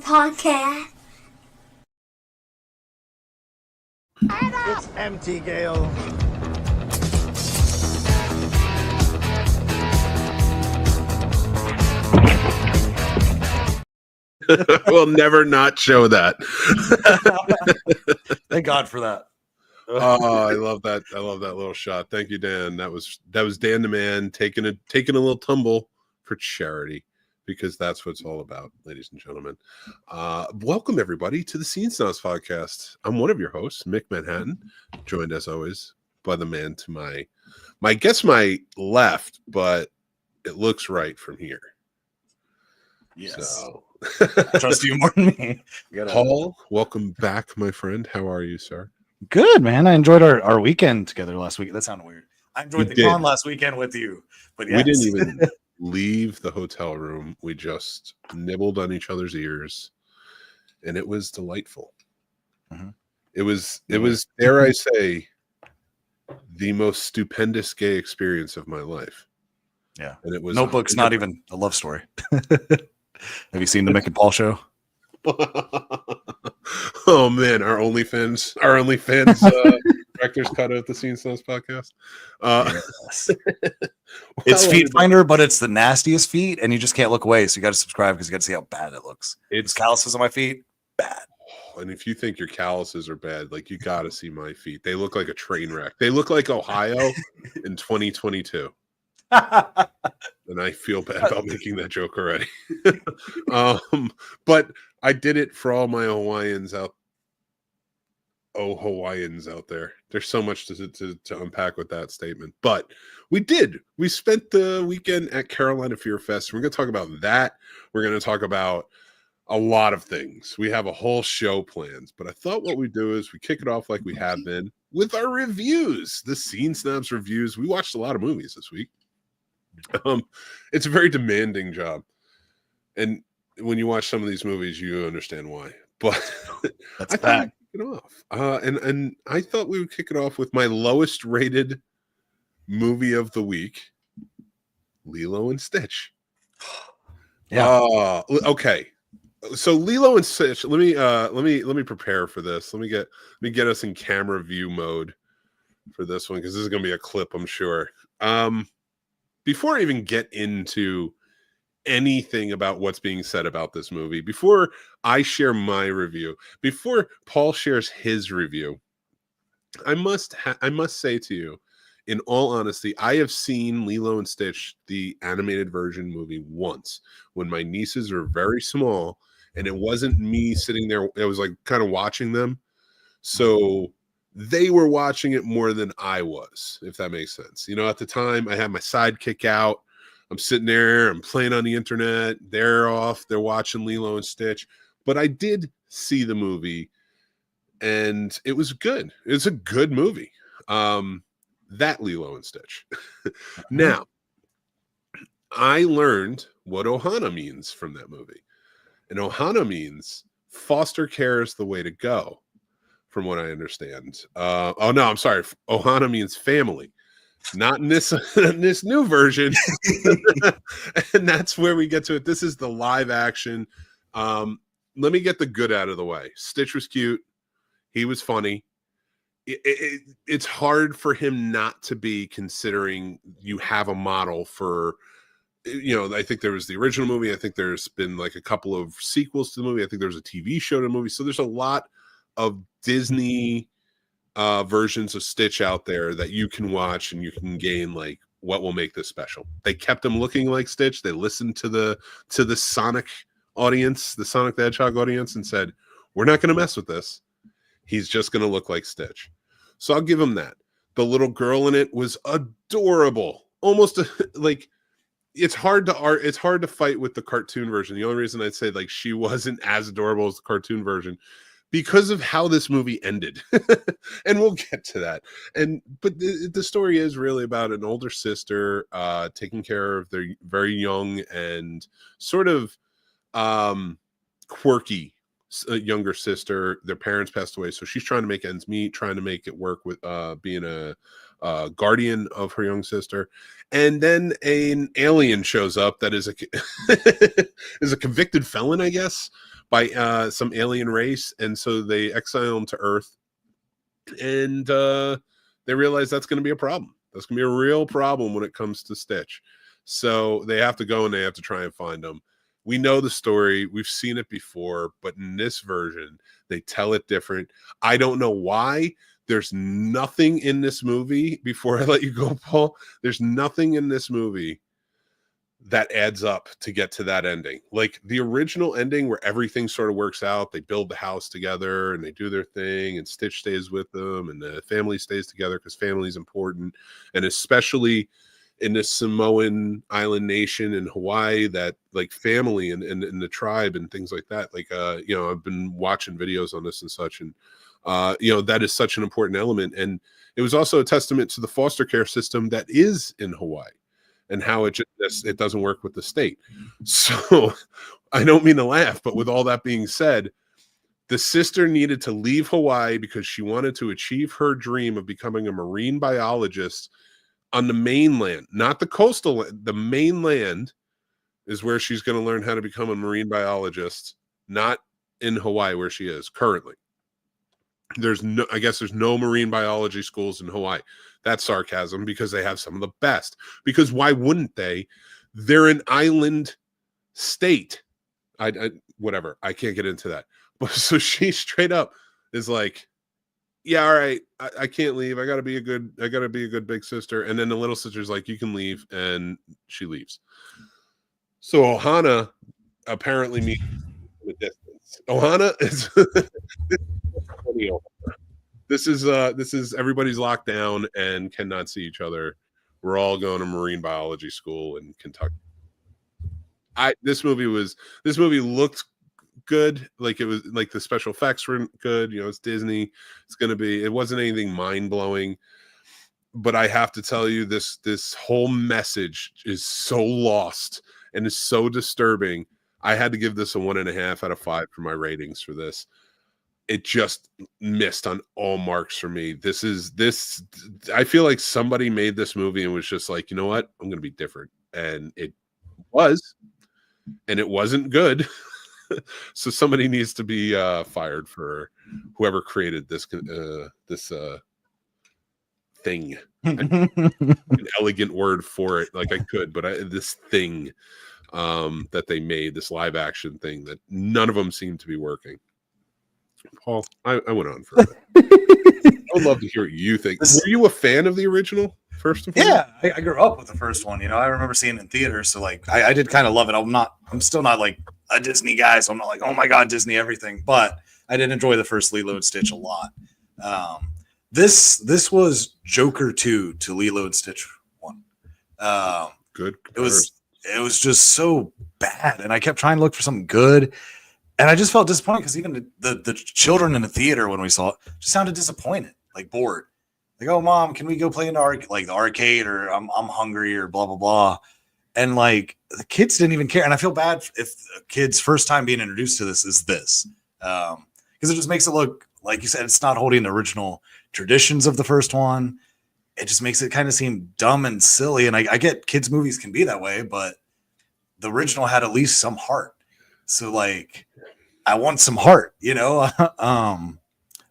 podcast. It's empty, Gale. We'll never not show that. Thank God for that. Oh, I love that. I love that little shot. Thank you, Dan. That was Dan the man taking a little tumble for charity, because that's what it's all about, ladies and gentlemen. Welcome everybody to the Snobs podcast. I'm one of your hosts, Mick Manhattan, joined as always by the man to my left, but it looks right from here. Yes. So. I trust you more than me. Paul, welcome back, my friend. How are you, sir? Good, man. I enjoyed our weekend together last week. That sounded weird. I enjoyed the con last weekend with you. But yes. We didn't even leave the hotel room. We just nibbled on each other's ears, and it was delightful. Mm-hmm. It was, dare I say, the most stupendous gay experience of my life. Yeah. And it was Notebook's not even a love story. Have you seen the Mick and Paul show? Oh man, our OnlyFans director's cut out the Snobs podcast. Yes. It's Feet Finder, but it's the nastiest feet, and you just can't look away. So you got to subscribe because you got to see how bad it looks. It's calluses on my feet, bad. And if you think your calluses are bad, like, you got to see my feet. They look like a train wreck. They look like Ohio in 2022. And I feel bad about making that joke already. But I did it for all my Hawaiians out there. There's so much to unpack with that statement. But we spent the weekend at Carolina Fear Fest. We're going to talk about that. We're going to talk about a lot of things. We have a whole show planned. But I thought what we do is we kick it off like we have been with our reviews. The Scene Snobs reviews. We watched a lot of movies this week. It's a very demanding job, and when you watch some of these movies, you understand why. But That's I thought we'd kick it off, and I thought we would kick it off with my lowest rated movie of the week, Lilo and Stitch. Yeah. Okay. So Lilo and Stitch. Let me prepare for this. Let me get us in camera view mode for this one, because this is going to be a clip, I'm sure. Before I even get into anything about what's being said about this movie, before I share my review, before Paul shares his review, I must say to you, in all honesty, I have seen Lilo and Stitch, the animated version movie, once when my nieces were very small, and it wasn't me sitting there. It was like kind of watching them. So they were watching it more than I was, if that makes sense. You know, at the time I had my sidekick out. I'm sitting there, I'm playing on the internet. They're off, they're watching Lilo and Stitch. But I did see the movie, and it was good. It's a good movie. That Lilo and Stitch. Now, I learned what Ohana means from that movie. And Ohana means foster care is the way to go, from what I understand. Oh no, I'm sorry. Ohana means family, not in this in this new version. And that's where we get to it. This is the live action. Let me get the good out of the way. Stitch was cute. He was funny. It's hard for him not to be, considering you have a model for, you know, I think there was the original movie. I think there's been like a couple of sequels to the movie. I think there's a TV show to the movie. So there's a lot of Disney versions of Stitch out there that you can watch, and you can gain like what will make this special. They kept him looking like Stitch. They listened to the Sonic audience, the Sonic the Hedgehog audience, and said, we're not going to mess with this. He's just going to look like Stitch. So I'll give him that. The little girl in it was adorable. Almost like, it's hard to fight with the cartoon version. The only reason I'd say like she wasn't as adorable as the cartoon version, because of how this movie ended. And we'll get to that. But the story is really about an older sister taking care of their very young and sort of quirky younger sister. Their parents passed away, so she's trying to make ends meet, trying to make it work with being a guardian of her young sister. And then an alien shows up that is a is a convicted felon, I guess, by some alien race, and so they exile them to Earth, and they realize that's going to be a problem. That's going to be a real problem when it comes to Stitch. So they have to go and they have to try and find him. We know the story. We've seen it before, but in this version, they tell it different. I don't know why. There's nothing in this movie, before I let you go, Paul, there's nothing in this movie that adds up to get to that ending. Like the original ending where everything sort of works out, they build the house together and they do their thing, and Stitch stays with them and the family stays together because family is important. And especially in this Samoan island nation in Hawaii, that like family and the tribe and things like that. Like, I've been watching videos on this and such, and that is such an important element. And it was also a testament to the foster care system that is in Hawaii and how it doesn't work with the state. So I don't mean to laugh, but with all that being said, the sister needed to leave Hawaii because she wanted to achieve her dream of becoming a marine biologist on the mainland, not the coastal. The mainland is where she's going to learn how to become a marine biologist, not in Hawaii where she is currently. I guess there's no marine biology schools in Hawaii. That's sarcasm, because they have some of the best. Because why wouldn't they? They're an island state. Whatever. I can't get into that. But so she straight up is like, yeah, all right, I can't leave. I gotta be a good big sister. And then the little sister's like, you can leave, and she leaves. So Ohana apparently meets the distance. Ohana is this is everybody's locked down and cannot see each other. We're all going to marine biology school in Kentucky. This movie looked good. Like, it was like the special effects were good. It's Disney. It wasn't anything mind-blowing, but I have to tell you, this whole message is so lost and is so disturbing. I had to give this a 1.5 out of 5 for my ratings for this. It just missed on all marks for me. I feel like somebody made this movie and was just like, you know what? I'm going to be different. And it was, and it wasn't good. So somebody needs to be fired for whoever created this thing. An elegant word for it, like I could, but this thing that they made, this live action thing that none of them seemed to be working. Paul, I went on for a bit. I would love to hear what you think. Were you a fan of the original? First of all, yeah, I grew up with the first one. I remember seeing it in theater, so like I did kind of love it. I'm still not like a Disney guy, so I'm not like, oh my god, Disney everything. But I did enjoy the first Lilo and Stitch a lot. This was Joker 2 to Lilo and Stitch 1. Good. It was just so bad, and I kept trying to look for something good, and I just felt disappointed because even the children in the theater when we saw it just sounded disappointed, like bored. Like, oh, mom, can we go play in the arcade, or I'm hungry, or blah, blah, blah. And like the kids didn't even care. And I feel bad if the kids' first time being introduced to this is this. Because it just makes it look, like you said, it's not holding the original traditions of the first one. It just makes it kind of seem dumb and silly. And I get kids' movies can be that way, but the original had at least some heart. So like, I want some heart,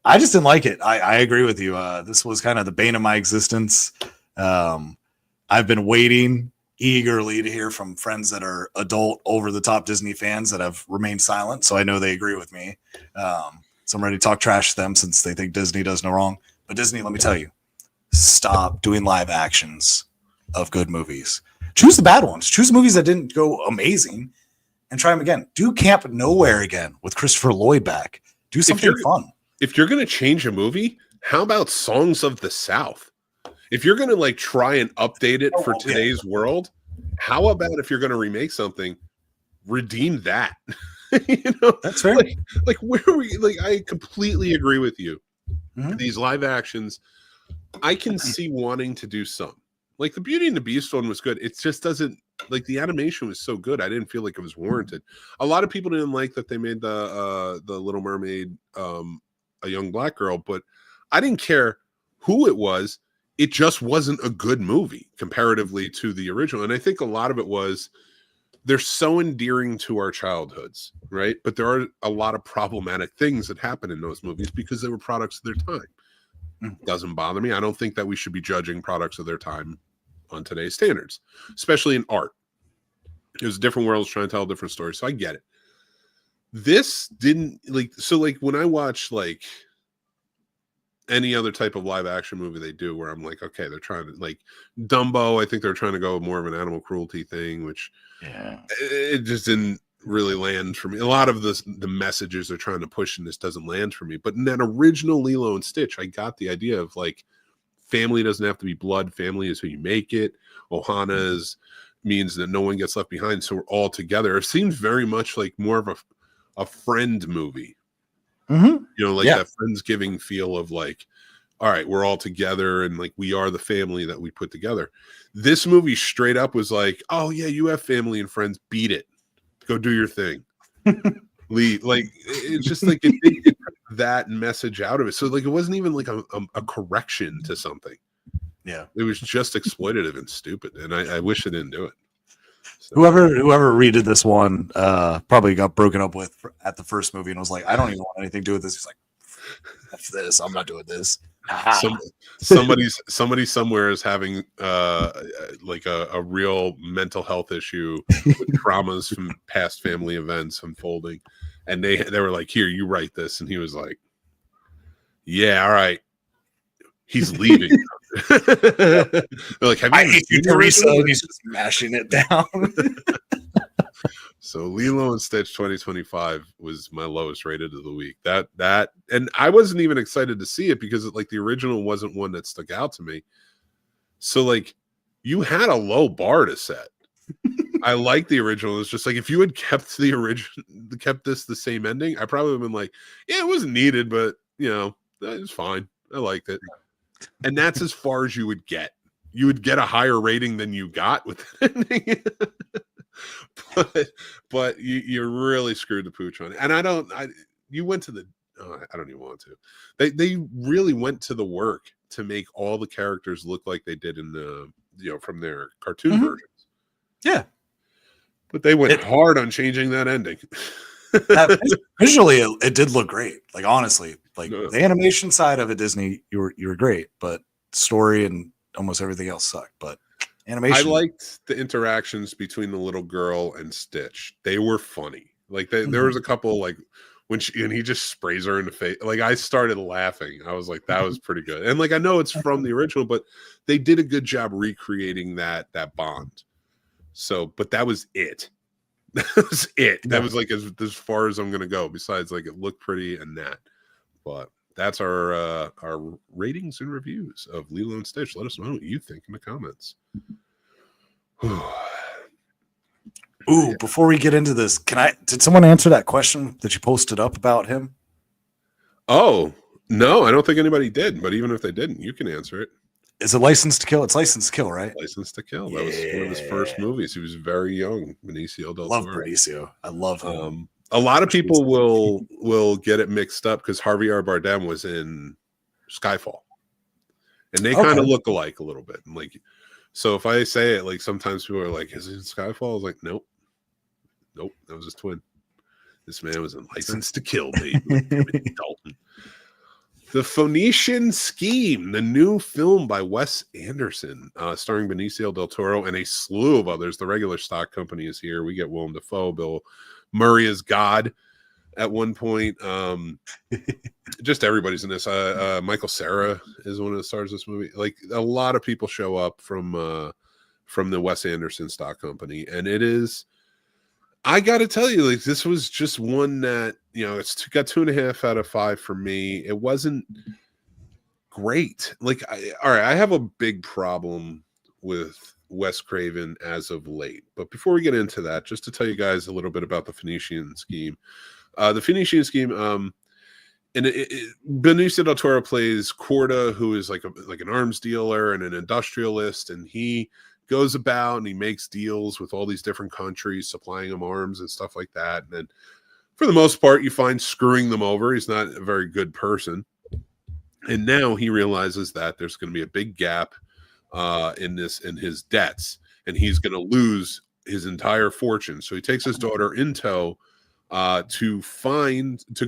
I just didn't like it. I agree with you. This was kind of the bane of my existence. I've been waiting eagerly to hear from friends that are adult, over-the-top Disney fans that have remained silent, so I know they agree with me. So I'm ready to talk trash to them since they think Disney does no wrong. But Disney, let me tell you, stop doing live actions of good movies. Choose the bad ones. Choose movies that didn't go amazing and try them again. Do Camp Nowhere again with Christopher Lloyd back. Do something fun. If you're going to change a movie, how about Songs of the South? If you're going to like try and update it for today's world, how about if you're going to remake something, redeem that? That's fair. Like where are we? Like, I completely agree with you. Mm-hmm. These live actions, I can see wanting to do some. Like the Beauty and the Beast one was good. It just doesn't, like, the animation was so good. I didn't feel like it was warranted. A lot of people didn't like that they made the Little Mermaid a young black girl, but I didn't care who it was. It just wasn't a good movie comparatively to the original. And I think a lot of it was they're so endearing to our childhoods, right? But there are a lot of problematic things that happen in those movies because they were products of their time. Doesn't bother me. I don't think that we should be judging products of their time on today's standards, especially in art. It was different worlds trying to tell a different story, so I get it. This didn't like when I watch like any other type of live action movie they do where I'm like, okay, they're trying to like Dumbo, I think they're trying to go more of an animal cruelty thing, which it just didn't really land for me. A lot of the messages they're trying to push in this doesn't land for me. But in that original Lilo and Stitch, I got the idea of like family doesn't have to be blood. Family is who you make it. Ohana means that no one gets left behind. So we're all together. It seems very much like more of a friend movie. You know, like that Friendsgiving feel of like, all right, we're all together and like we are the family that we put together. This movie straight up was like, oh yeah, you have family and friends, beat it, go do your thing. Leave. Like it's just like it took that message out of it. So like it wasn't even like a correction to something. Yeah, it was just exploitative and stupid, and I wish I didn't do it. So. Whoever redid this one probably got broken up with at the first movie and was like, I don't even want anything to do with this. He's like, F this, I'm not doing this. Somebody somewhere is having like a real mental health issue with traumas from past family events unfolding, and they were like, here, you write this, and he was like, yeah, all right, he's leaving. They're like, have you I hate you, Teresa, and he's just mashing it down. So Lilo and Stitch 2025 was my lowest rated of the week. That and I wasn't even excited to see it because like the original wasn't one that stuck out to me. So like you had a low bar to set. I like the original. It's just like if you had kept the original, kept this the same ending, I probably would have been like, yeah, it wasn't needed, but you know, it's fine. I liked it. And that's as far as you would get. You would get a higher rating than you got with that ending. but you really screwed the pooch on it. And you went to the I don't even want to. They really went to the work to make all the characters look like they did in the from their cartoon versions. Yeah. But they went hard on changing that ending. Visually it did look great. Like honestly, like the animation side of it, Disney, you were great, but story and almost everything else sucked. But animation, I liked the interactions between the little girl and Stitch. They were funny. Like there was a couple like when he just sprays her in the face. Like I started laughing. I was like, that was pretty good. And like I know it's from the original, but they did a good job recreating that bond. So, but that was it. That was it. That was like as far as I'm gonna go. Besides, like it looked pretty and that. But that's our ratings and reviews of Lilo and Stitch. Let us know what you think in the comments. Ooh, before we get into this, did someone answer that question that you posted up about him? Oh, no, I don't think anybody did, but even if they didn't, you can answer it. Is it License to Kill? It's License to Kill, right? License to Kill. That was one of his first movies. He was very young. Benicio del Toro. Love Benicio. I love him. A lot of people will get it mixed up because Javier Bardem was in Skyfall, and they kind of look alike a little bit. And like, so if I say it, like sometimes people are like, "Is it Skyfall?" I was like, "Nope, that was his twin." This man was in License to Kill, baby. Dalton. The Phoenician Scheme, the new film by Wes Anderson, starring Benicio del Toro and a slew of others. The regular stock company is here. We get Willem Dafoe, Bill Murray as God at one point. Just everybody's in this. Michael Cera is one of the stars of this movie. Like a lot of people show up from the Wes Anderson stock company, and it is. I got to tell you, like this was just one that it's got 2.5 out of 5 for me. It wasn't great. Like, all right, I have a big problem with Wes Craven as of late. But before we get into that, just to tell you guys a little bit about the Phoenician Scheme. The Phoenician Scheme, Benicio del Toro plays Corda, who is like an arms dealer and an industrialist, and he goes about and he makes deals with all these different countries, supplying them arms and stuff like that. And then for the most part, you find screwing them over. He's not a very good person. And now he realizes that there's going to be a big gap in his debts, and he's going to lose his entire fortune. So he takes his daughter in tow to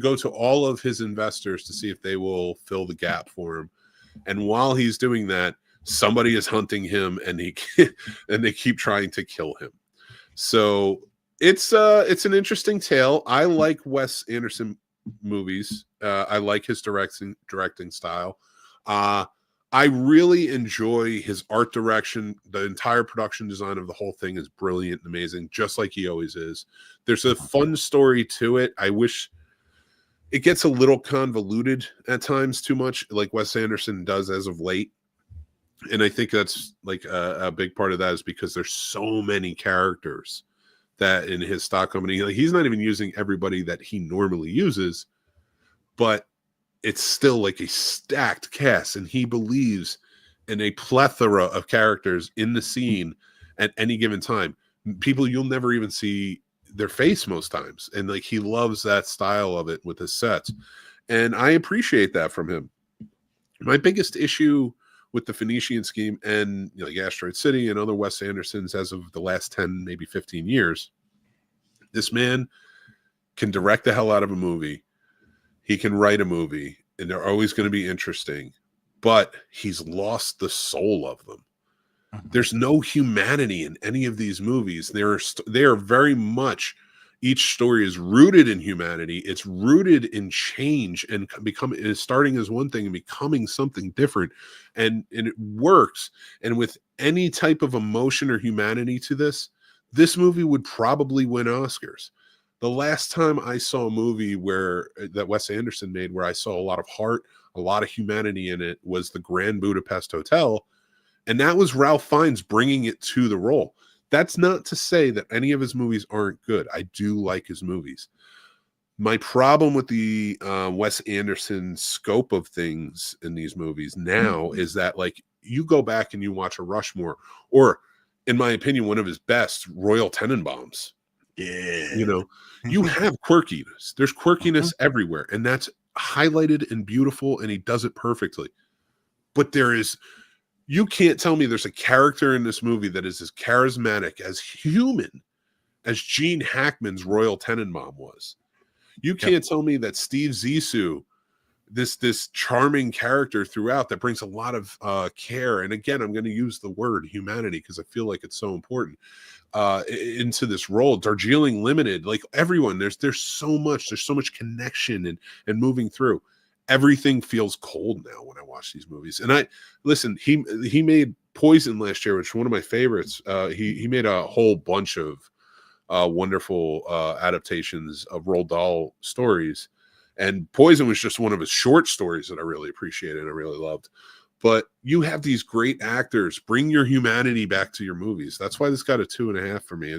go to all of his investors to see if they will fill the gap for him. And while he's doing that, somebody is hunting him, and they keep trying to kill him. So it's an interesting tale. I like Wes Anderson movies. I like his directing style. I really enjoy his art direction. The entire production design of the whole thing is brilliant and amazing, just like he always is. There's a fun story to it. I wish it gets a little convoluted at times, too much, like Wes Anderson does as of late. And I think that's like a big part of that is because there's so many characters that in his stock company, like, he's not even using everybody that he normally uses, but it's still like a stacked cast, and he believes in a plethora of characters in the scene at any given time. People you'll never even see their face most times, and like he loves that style of it with his sets, and I appreciate that from him. My biggest issue with the Phoenician Scheme and like Asteroid City and other Wes Andersons as of the last 10, maybe 15 years, this man can direct the hell out of a movie. He can write a movie, and they're always going to be interesting, but he's lost the soul of them. There's no humanity in any of these movies. They are very much, each story is rooted in humanity. It's rooted in change and is starting as one thing and becoming something different. And it works. And with any type of emotion or humanity to this movie would probably win Oscars. The last time I saw a movie that Wes Anderson made where I saw a lot of heart, a lot of humanity in it was The Grand Budapest Hotel. And that was Ralph Fiennes bringing it to the role. That's not to say that any of his movies aren't good. I do like his movies. My problem with the Wes Anderson scope of things in these movies now is that, like, you go back and you watch a Rushmore, or in my opinion, one of his best, Royal Tenenbaums. Yeah. You know, you have quirkiness. There's quirkiness everywhere, and that's highlighted and beautiful, and he does it perfectly. But you can't tell me there's a character in this movie that is as charismatic, as human as Gene Hackman's Royal Tenenbaum was. You can't tell me that Steve Zissou, this charming character throughout that brings a lot of care, and again, I'm going to use the word humanity because I feel like it's so important, into this role. Darjeeling Limited, like everyone, there's so much connection and moving through. Everything feels cold now when I watch these movies. And he made Poison last year, which is one of my favorites. He made a whole bunch of wonderful adaptations of Roald Dahl stories. And Poison was just one of his short stories that I really appreciated and I really loved. But you have these great actors. Bring your humanity back to your movies. That's why this got a 2.5 for me.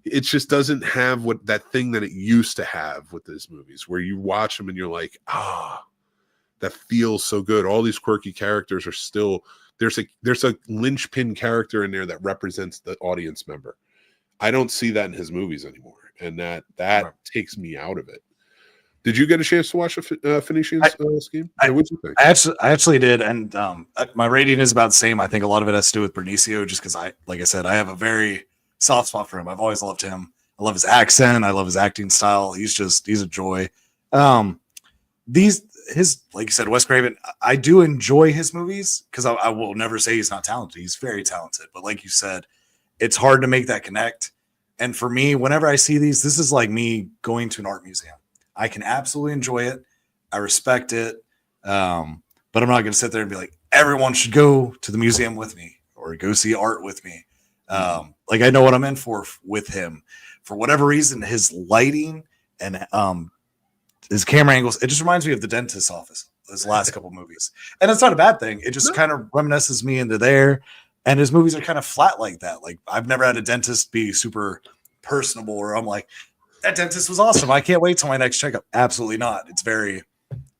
It just doesn't have that thing that it used to have with these movies, where you watch them and you're like, that feels so good. All these quirky characters are still there's a linchpin character in there that represents the audience member. I don't see that in his movies anymore, and that takes me out of it. Did you get a chance to watch a Phoenician Scheme? What'd you think? I actually did, and my rating is about the same. I think a lot of it has to do with Benicio, just because like I said, I have a very soft spot for him. I've always loved him. I love his accent. I love his acting style. He's a joy. Like you said, Wes Craven, I do enjoy his movies because I will never say he's not talented. He's very talented. But like you said, it's hard to make that connect. And for me, whenever I see these, this is like me going to an art museum. I can absolutely enjoy it. I respect it. But I'm not going to sit there and be like, everyone should go to the museum with me or go see art with me. Like I know what I'm in for with him. For whatever reason, his lighting and his camera angles, it just reminds me of The Dentist's Office, his last couple movies. And it's not a bad thing. It just kind of reminisces me into there. And his movies are kind of flat like that. Like I've never had a dentist be super personable where I'm like, that dentist was awesome. I can't wait till my next checkup. Absolutely not. It's very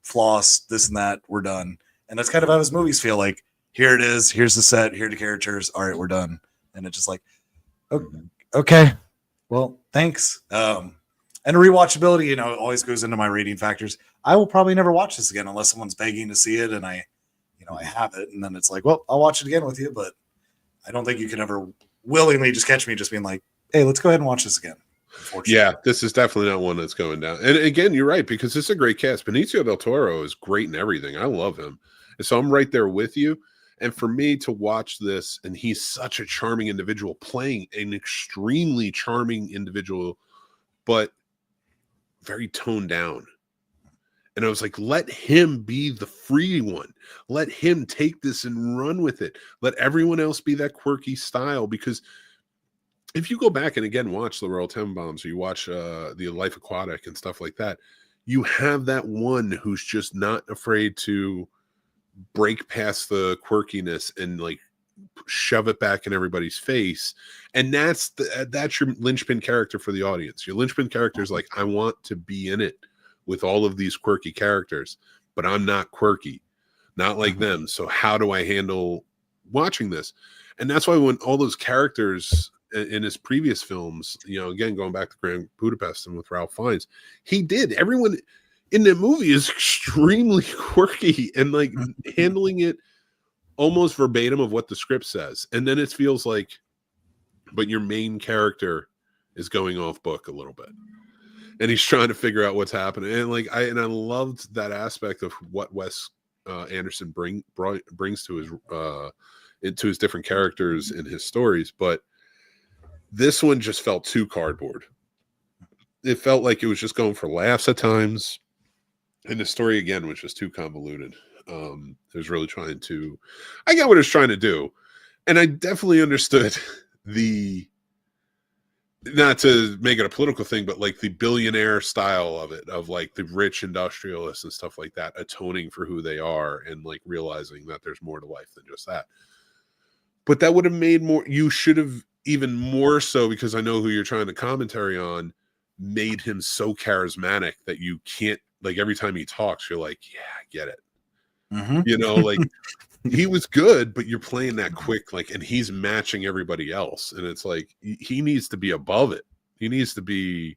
floss, this and that. We're done. And that's kind of how his movies feel like. Here it is. Here's the set. Here are the characters. All right, we're done. And it's just like, okay, well, thanks. And rewatchability, always goes into my rating factors. I will probably never watch this again unless someone's begging to see it and I have it. And then it's like, well, I'll watch it again with you. But I don't think you can ever willingly just catch me just being like, hey, let's go ahead and watch this again. Yeah, this is definitely not one that's going down. And again, you're right, because it's a great cast. Benicio del Toro is great in everything. I love him. And so I'm right there with you. And for me to watch this, and he's such a charming individual, playing an extremely charming individual, but very toned down. And I was like, let him be the free one. Let him take this and run with it. Let everyone else be that quirky style. Because if you go back and again watch the Royal Tenenbaums, or you watch the Life Aquatic and stuff like that, you have that one who's just not afraid to break past the quirkiness and like shove it back in everybody's face. And that's your linchpin character for the audience. Your linchpin character is like, I want to be in it with all of these quirky characters, but I'm not quirky, not like them. So how do I handle watching this? And that's why when all those characters in his previous films, again, going back to Grand Budapest and with Ralph Fiennes, everyone in the movie is extremely quirky and like handling it almost verbatim of what the script says. And then it feels like, but your main character is going off book a little bit. And he's trying to figure out what's happening. And like, I loved that aspect of what Wes Anderson brings to his different characters in his stories. But this one just felt too cardboard. It felt like it was just going for laughs at times. And the story again was just too convoluted. It was really I get what it was trying to do. And I definitely understood not to make it a political thing, but like the billionaire style of it, of like the rich industrialists and stuff like that, atoning for who they are and like realizing that there's more to life than just that. But that would have made more, you should have even more so, because I know who you're trying to commentary on, made him so charismatic that you can't, like every time he talks, you're like, yeah, I get it. Mm-hmm. Like he was good, but you're playing that quick, like, and he's matching everybody else. And it's like, he needs to be above it. He needs to be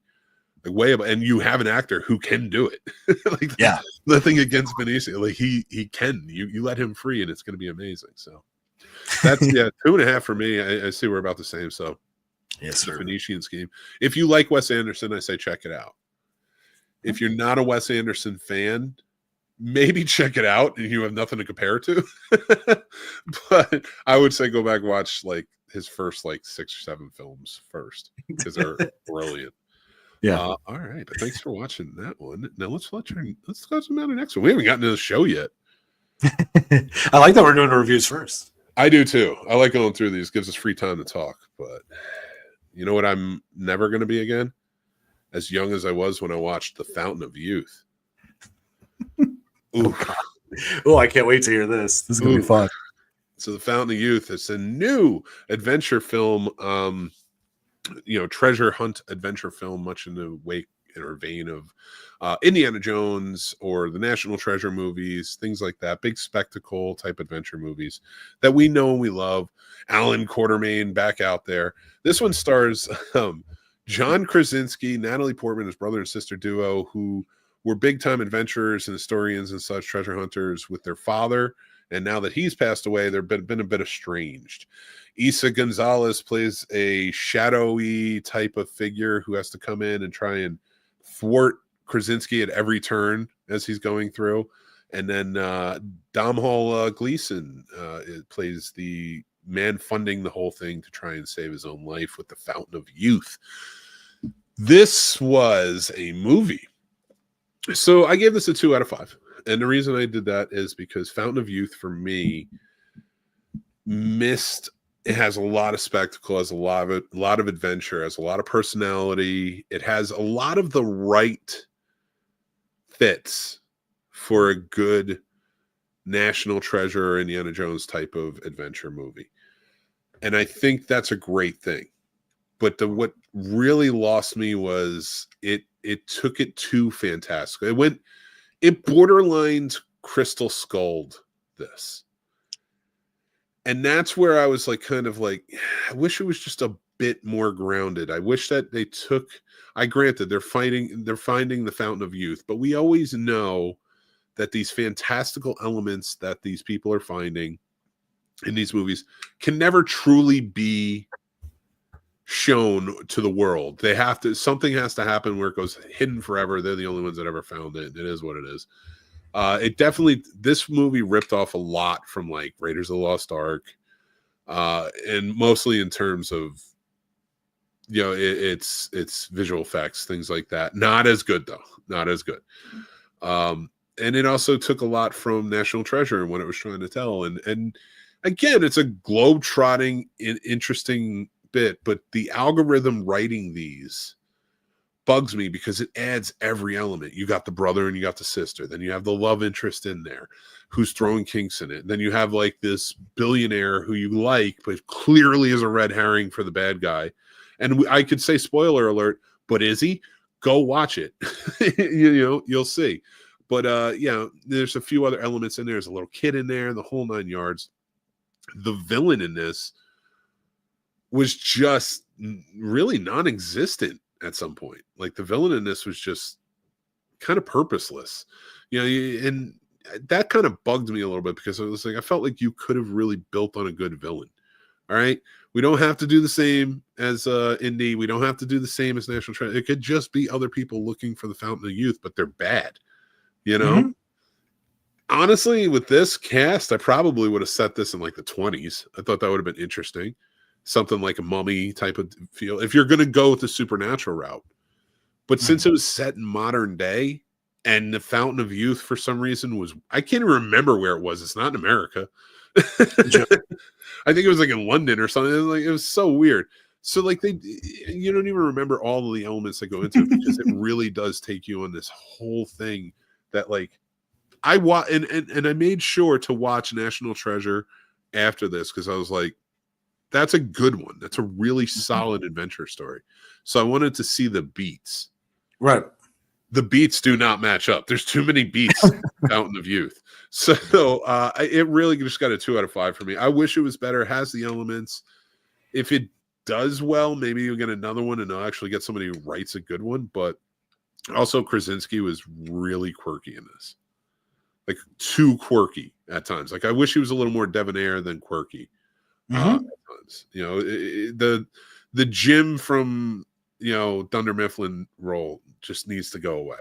like way above, and you have an actor who can do it. Like, yeah, nothing against Benicio. Like he can, you let him free and it's going to be amazing. So that's, 2.5 for me. I see we're about the same. So yes, sir. Phoenician Scheme. If you like Wes Anderson, I say check it out. If you're not a Wes Anderson fan, maybe check it out and you have nothing to compare to. But I would say go back and watch like his first like 6 or 7 films first, because they're brilliant. Yeah. All right. But thanks for watching that one. Now let's go to the next one. We haven't gotten to the show yet. I like that we're doing the reviews first. I do too. I like going through these. Gives us free time to talk. But you know what I'm never going to be again? As young as I was when I watched The Fountain of Youth. Oh, I can't wait to hear this. This is going to be fun. So The Fountain of Youth, it's a new adventure film, treasure hunt adventure film, much in the wake or vein of Indiana Jones or the National Treasure movies, things like that. Big spectacle type adventure movies that we know and we love. Alan Quartermain back out there. This one stars John Krasinski, Natalie Portman, his brother and sister duo, who were big-time adventurers and historians and such, treasure hunters with their father. And now that he's passed away, they've been a bit estranged. Isa Gonzalez plays a shadowy type of figure who has to come in and try and thwart Krasinski at every turn as he's going through. And then Domhnall Gleeson plays the man funding the whole thing to try and save his own life with the Fountain of Youth. This was a movie. So I gave this a 2 out of 5. And the reason I did that is because Fountain of Youth for me it has a lot of spectacle, has a lot of adventure, has a lot of personality. It has a lot of the right fits for a good National Treasure or Indiana Jones type of adventure movie. And I think that's a great thing. But what really lost me was it took it too fantastic. It borderlined Crystal Skulled this. And that's where I was like, kind of like, I wish it was just a bit more grounded. I wish that granted, they're finding the Fountain of Youth, but we always know that these fantastical elements that these people are finding in these movies can never truly be shown to the world. They have to, something has to happen where it goes hidden forever. They're the only ones that ever found it. It is what it is. It definitely, this movie ripped off a lot from like Raiders of the Lost Ark, and mostly in terms of, you know, it's visual effects, things like that. Not as good though, not as good. And it also took a lot from National Treasure and what it was trying to tell. And again, it's a globe-trotting, interesting bit, but the algorithm writing these bugs me because it adds every element. You got the brother and you got the sister. Then you have the love interest in there who's throwing kinks in it. Then you have like this billionaire who you like, but clearly is a red herring for the bad guy. And I could say spoiler alert, but is he? Go watch it. You know, you'll see. But yeah, there's a few other elements in there. There's a little kid in there, the whole 9 yards. The villain in this was just really non-existent at some point. Like the villain in this was just kind of purposeless, you know, and that kind of bugged me a little bit because it was like I felt like you could have really built on a good villain. All right, we don't have to do the same as Indy. We don't have to do the same as National Treasure. It could just be other people looking for the Fountain of Youth, but they're bad. You know, honestly, with this cast, I probably would have set this in like the 20s. I thought that would have been interesting. Something like a Mummy type of feel. If you're going to go with the supernatural route. But since it was set in modern day and the Fountain of Youth for some reason was, I can't even remember where it was. It's not in America. I think it was like in London or something. It was so weird. So like you don't even remember all of the elements that go into it because it really does take you on this whole thing that like I and I made sure to watch National Treasure after this because I was like, that's a good one. That's a really solid adventure story. So I wanted to see the beats. Right. The beats do not match up. There's too many beats in Fountain of Youth. So it really just got a 2 out of 5 for me. I wish it was better. It has the elements. If it does well, maybe you'll get another one and I'll actually get somebody who writes a good one. But also Krasinski was really quirky in this. Like too quirky at times. Like I wish he was a little more debonair than quirky. At times. You know, the Jim from, you know, Dunder Mifflin role just needs to go away.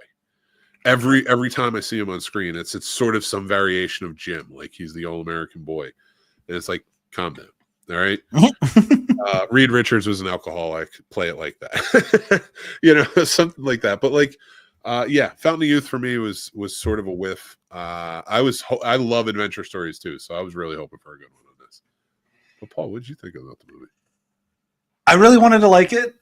Every time I see him on screen, it's sort of some variation of Jim, like he's the all-American boy. And it's like, calm down. All right. Reed Richards was an alcoholic. Play it like that. You know, something like that. But like, yeah, Fountain of Youth for me was sort of a whiff. I love adventure stories too, so I was really hoping for a good one on this. But Paul, what did you think about the movie? I really wanted to like it.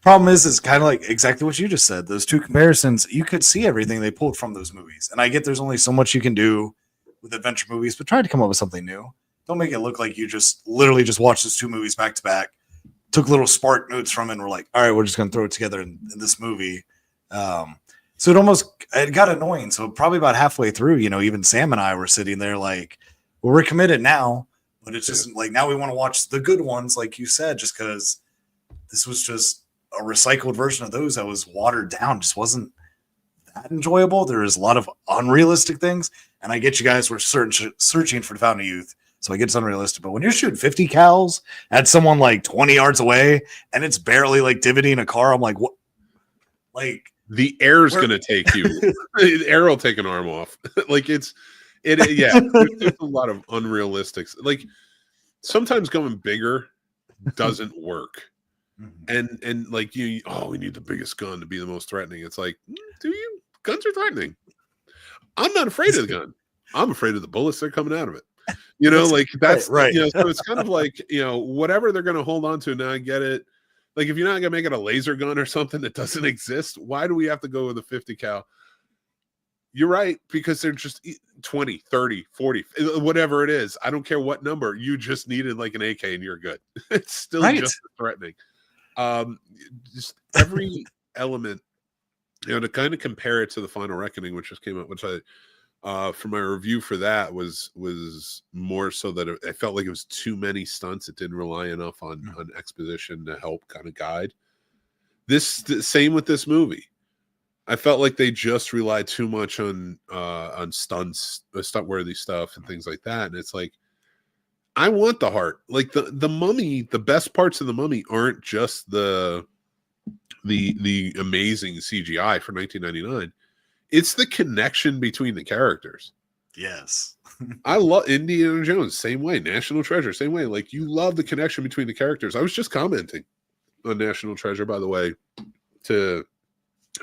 Problem is kind of like exactly what you just said. Those two comparisons, you could see everything they pulled from those movies. And I get there's only so much you can do with adventure movies, but try to come up with something new. Don't make it look like you just literally just watched those two movies back to back, took little spark notes from it, and we're like, all right, we're just going to throw it together in this movie. So it got annoying. So probably about halfway through, you know, even Sam and I were sitting there like, well, we're committed now. But it's just like now we want to watch the good ones, like you said, just because this was just a recycled version of those that was watered down, just wasn't that enjoyable. There is a lot of unrealistic things, and I get you guys were searching for the Fountain of Youth, so I get it's unrealistic. But when you're shooting 50 cals at someone like 20 yards away, and it's barely like divoting a car, I'm like, what? Like the air's going to take you. The air will take an arm off. Like yeah, there's a lot of unrealistic. Like sometimes going bigger doesn't work, and like we need the biggest gun to be the most threatening. It's like, do you? Guns are threatening. I'm not afraid of the gun. I'm afraid of the bullets that are coming out of it. You know, like that's right. You know, so it's kind of like, you know, whatever they're going to hold on to. Now I get it. Like if you're not going to make it a laser gun or something that doesn't exist, why do we have to go with a 50 cal? You're right, because they're just 20, 30, 40, whatever it is. I don't care what number. You just needed like an AK and you're good. It's still just threatening. Just every element, you know, to kind of compare it to The Final Reckoning, which just came out, which I, for my review for that was more so that I felt like it was too many stunts. It didn't rely enough on exposition to help kind of guide. Same with this movie. I felt like they just relied too much on stunts, stunt-worthy stuff and things like that. And it's like, I want the heart. Like the Mummy, the best parts of the Mummy aren't just the amazing CGI for 1999. It's the connection between the characters. Yes. I love Indiana Jones, same way. National Treasure, same way. Like, you love the connection between the characters. I was just commenting on National Treasure, by the way,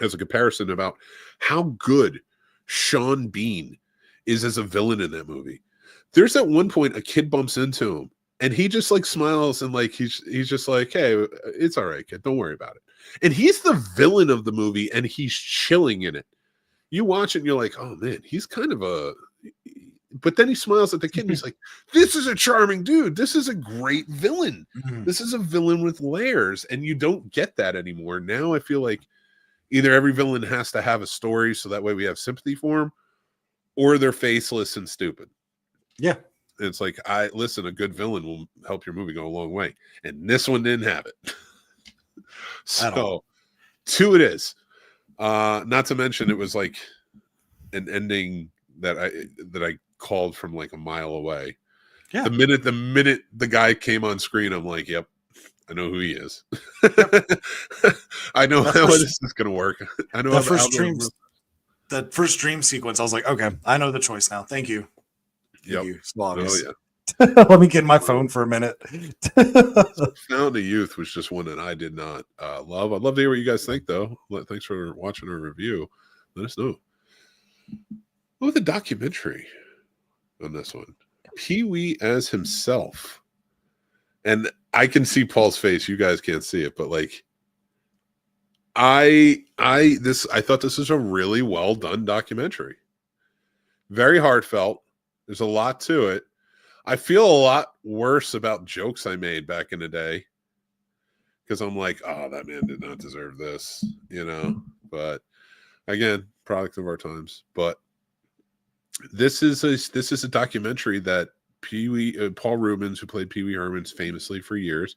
as a comparison about how good Sean Bean is as a villain in that movie. There's at one point a kid bumps into him and he just like smiles and like he's just like, hey, it's all right, kid, don't worry about it. And he's the villain of the movie and he's chilling in it. You watch it and you're like, oh man, he's kind of a, but then he smiles at the kid and he's like, this is a charming dude. This is a great villain. This is a villain with layers. And you don't get that anymore. Now I feel like either every villain has to have a story so that way we have sympathy for him, or they're faceless and stupid. Yeah. And it's like, a good villain will help your movie go a long way. And this one didn't have it. So 2 it is. Not to mention it was like an ending that I called from like a mile away. Yeah. The minute the guy came on screen, I'm like, yep, I know who he is. I know how this is going to work. I know that first dream sequence. I was like, okay, I know the choice now. Thank you. Thank you. Snobs. Oh, yeah. Let me get in my phone for a minute. Found a Youth was just one that I did not love. I'd love to hear what you guys think, though. Thanks for watching our review. Let us know. Oh, the documentary on this one. Pee-wee as himself. And I can see Paul's face. You guys can't see it, but like, I thought this was a really well done documentary. Very heartfelt. There's a lot to it. I feel a lot worse about jokes I made back in the day because I'm like, oh, that man did not deserve this, you know. But again, product of our times. But this is a documentary that Paul Rubens, who played Pee Wee Herman famously for years,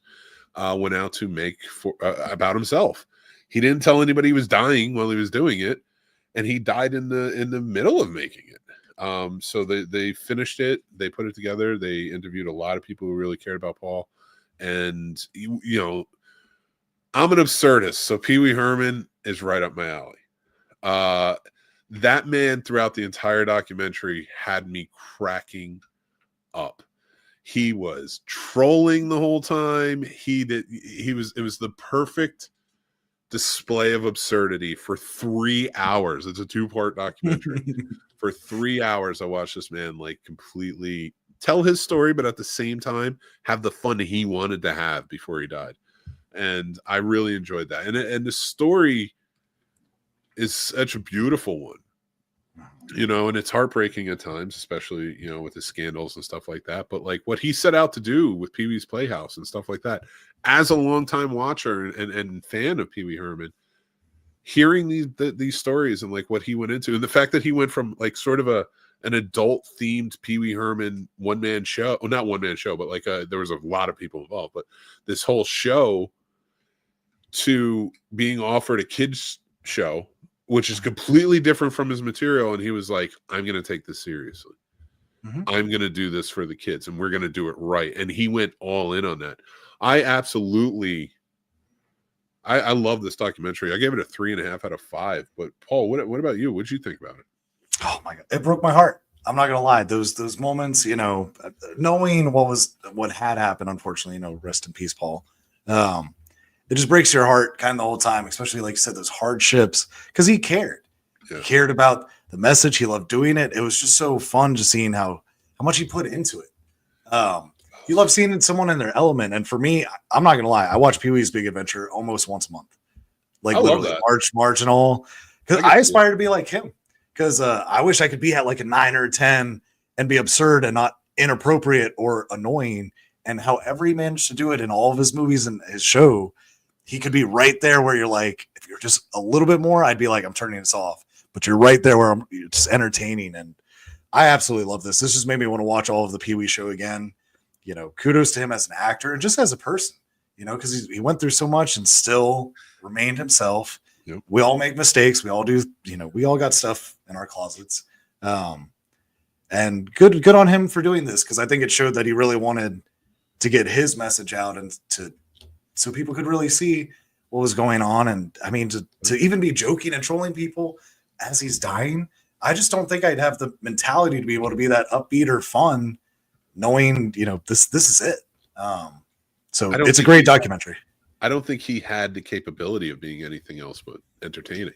went out to make about himself. He didn't tell anybody he was dying while he was doing it, and he died in the middle of making it. So they finished it, they put it together, they interviewed a lot of people who really cared about Paul, and you know, I'm an absurdist, so Pee Wee Herman is right up my alley. That man throughout the entire documentary had me cracking up. He was trolling the whole time. It was the perfect display of absurdity for 3 hours. It's a 2-part documentary. For 3 hours, I watched this man like completely tell his story, but at the same time have the fun he wanted to have before he died. And I really enjoyed that. And the story is such a beautiful one, you know, and it's heartbreaking at times, especially, you know, with the scandals and stuff like that. But like what he set out to do with Pee Wee's Playhouse and stuff like that, as a longtime watcher and fan of Pee Wee Herman, hearing these stories and like what he went into, and the fact that he went from like sort of an adult themed Pee Wee Herman one-man show, well, not one-man show, but like there was a lot of people involved, but this whole show to being offered a kids show, which is completely different from his material. And he was like, I'm going to take this seriously. I'm going to do this for the kids and we're going to do it right. And he went all in on that. I love this documentary. I gave it a 3.5 out of 5. But Paul, what about you? What did you think about it? Oh my God, it broke my heart. I'm not gonna lie. Those moments, you know, knowing what had happened, unfortunately, you know, rest in peace, Paul. It just breaks your heart kind of the whole time, especially like you said, those hardships, because he cared. Yeah. He cared about the message. He loved doing it. It was just so fun just seeing how much he put into it. You love seeing someone in their element. And for me, I'm not gonna lie, I watch Pee-wee's Big Adventure almost once a month, like literally marginal, because I aspire to be like him. Because I wish I could be at like a 9 or a 10 and be absurd and not inappropriate or annoying. And how every managed to do it in all of his movies and his show, he could be right there where you're like, if you're just a little bit more, I'd be like, I'm turning this off. But you're right there where you're just entertaining. And I absolutely love this. This just made me want to watch all of the Pee-wee show again. You know, kudos to him as an actor and just as a person, you know, because he went through so much and still remained himself. Yep. We all make mistakes. We all do, you know, we all got stuff in our closets. And good on him for doing this, because I think it showed that he really wanted to get his message out and so people could really see what was going on. And I mean, to even be joking and trolling people as he's dying, I just don't think I'd have the mentality to be able to be that upbeat or fun, knowing, this is it. So it's a great documentary. I don't think he had the capability of being anything else but entertaining.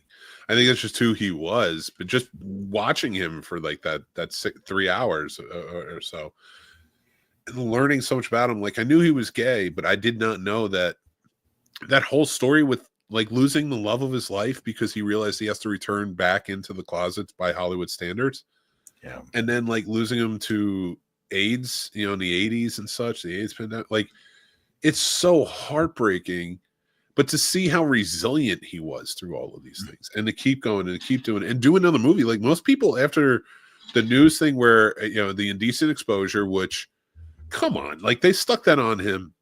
I think that's just who he was. But just watching him for like that 3 hours or so, and learning so much about him. Like, I knew he was gay, but I did not know that whole story with like losing the love of his life because he realized he has to return back into the closets by Hollywood standards. Yeah. And then like losing him to AIDS, in the 80s and such, the AIDS pandemic. Like, it's so heartbreaking, but to see how resilient he was through all of these things and to keep going and keep doing and do another movie. Like most people after the news thing where, the indecent exposure, which, come on, like they stuck that on him.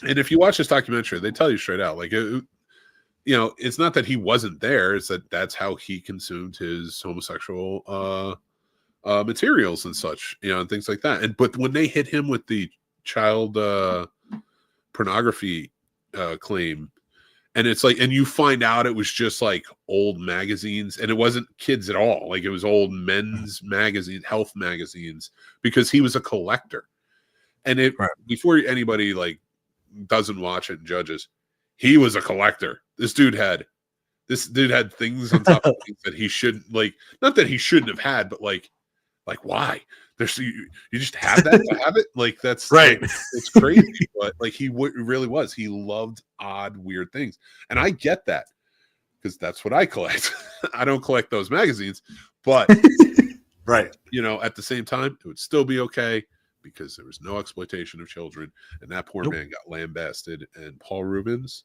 And if you watch this documentary, they tell you straight out, like, it's not that he wasn't there. It's that that's how he consumed his homosexual materials and such, and things like that. But when they hit him with the child pornography claim, and it's like, and you find out it was just like old magazines, and it wasn't kids at all. Like, it was old men's magazines, health magazines, because he was a collector. And before anybody like doesn't watch it and judges, he was a collector. This dude had things on top of things that he shouldn't, like, not that he shouldn't have had, but like why? There's you just have that to have it. Like, that's right. Like, it's crazy, but like he really was. He loved odd, weird things, and I get that because that's what I collect. I don't collect those magazines, but right. At the same time, it would still be okay because there was no exploitation of children, and that poor man got lambasted. And Paul Rubens.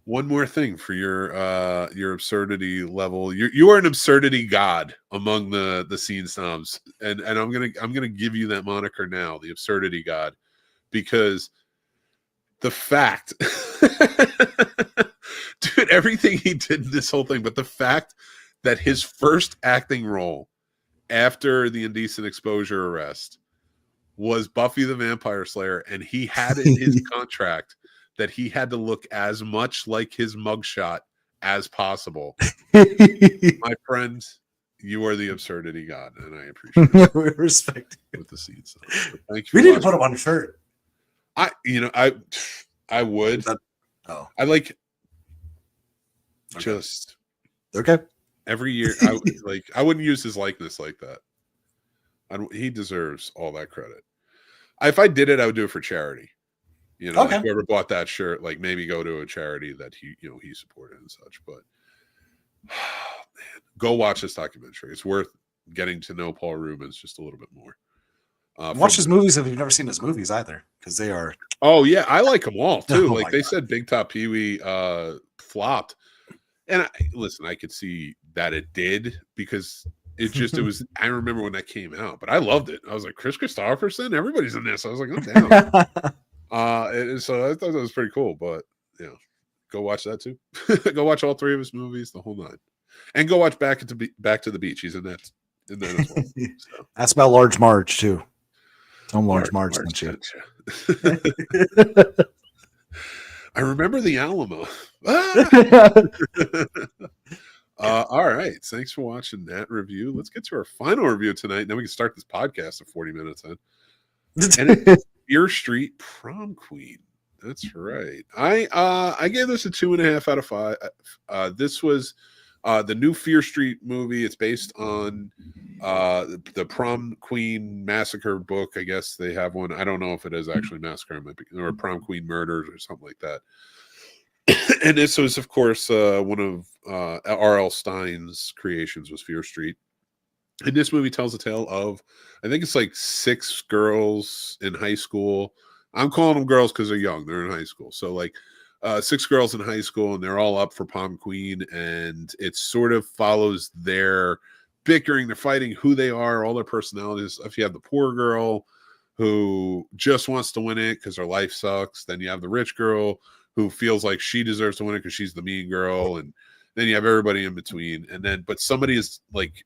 One more thing for your absurdity level. You are an absurdity god among the scene snobs, and I'm gonna give you that moniker now, the absurdity god, because the fact, dude, everything he did in this whole thing, but the fact that his first acting role after the indecent exposure arrest was Buffy the Vampire Slayer, and he had in his contract that he had to look as much like his mugshot as possible. My friend, you are the absurdity god, and I appreciate it. We respect you with the scenes. Thank you. We need to put him on a shirt. I would. Oh, I like okay. Just okay. Every year, I wouldn't use his likeness like that. He deserves all that credit. If I did it, I would do it for charity. Okay. Like whoever bought that shirt, like maybe go to a charity that he supported and such. But man, go watch this documentary. It's worth getting to know Paul Rubens just a little bit more. Watch his movies if you've never seen his movies either, because they are. Oh yeah, I like them all too. Oh, like they said, Big Top Pee Wee flopped, and I could see that it did because it was. I remember when that came out, but I loved it. I was like, Chris Christopherson, everybody's in this. I was like, I'm down. So I thought that was pretty cool. But go watch that too. Go watch all three of his movies, the whole nine, and go watch Back to the Beach. He's in that as well. So. That's about Large Marge too. Tell him Large Marge. I remember the Alamo. All right. Thanks for watching that review. Let's get to our final review tonight. Then we can start this podcast at 40 minutes in. And it's Fear Street Prom Queen. That's right. I gave this a 2.5 out of 5. This was the new Fear Street movie. It's based on the Prom Queen Massacre book. I guess they have one. I don't know if it is actually Massacre or Prom Queen Murders or something like that. And this was, of course, one of R.L. Stein's creations was Fear Street. And this movie tells a tale of, I think it's like 6 girls in high school. I'm calling them girls because they're young. They're in high school. So like 6 girls in high school, and they're all up for Prom Queen. And it sort of follows their bickering, they're fighting, who they are, all their personalities. If you have the poor girl who just wants to win it because her life sucks, then you have the rich girl who feels like she deserves to win it because she's the mean girl, and Then you have everybody in between, and then but somebody is like,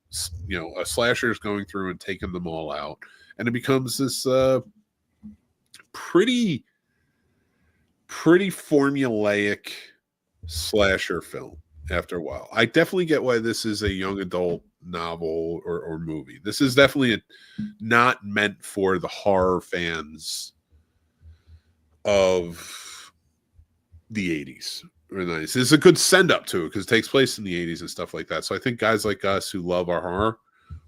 a slasher is going through and taking them all out, and it becomes this pretty formulaic slasher film after a while. I definitely get why this is a young adult novel or movie. This is definitely not meant for the horror fans of the 80s or 90s. It's a good send up to it because it takes place in the 80s and stuff like that. So I think guys like us who love our horror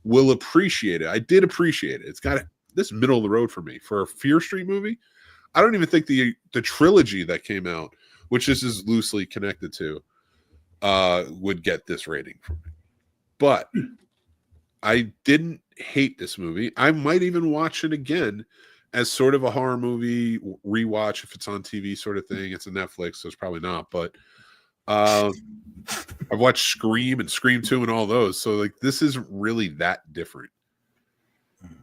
will appreciate it. I did appreciate it. It's got this middle of the road for me. For a Fear Street movie, I don't even think the trilogy that came out, which this is loosely connected to, would get this rating from me. But I didn't hate this movie. I might even watch it again as sort of a horror movie rewatch if it's on TV sort of thing. It's a Netflix, so it's probably not. But I've watched Scream and Scream 2 and all those. So like this isn't really that different.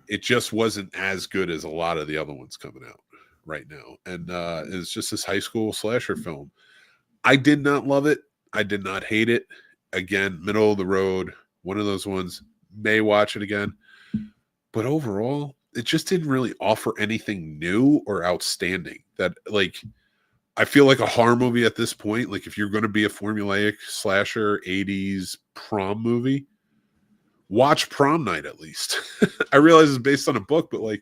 It just wasn't as good as a lot of the other ones coming out right now. And it's just this high school slasher film. I did not love it. I did not hate it. Again, middle of the road. One of those ones. May watch it again. But overall, it just didn't really offer anything new or outstanding. That, like, I feel like a horror movie at this point, like if you're going to be a formulaic slasher 80s prom movie, watch Prom Night at least. I realize it's based on a book, but like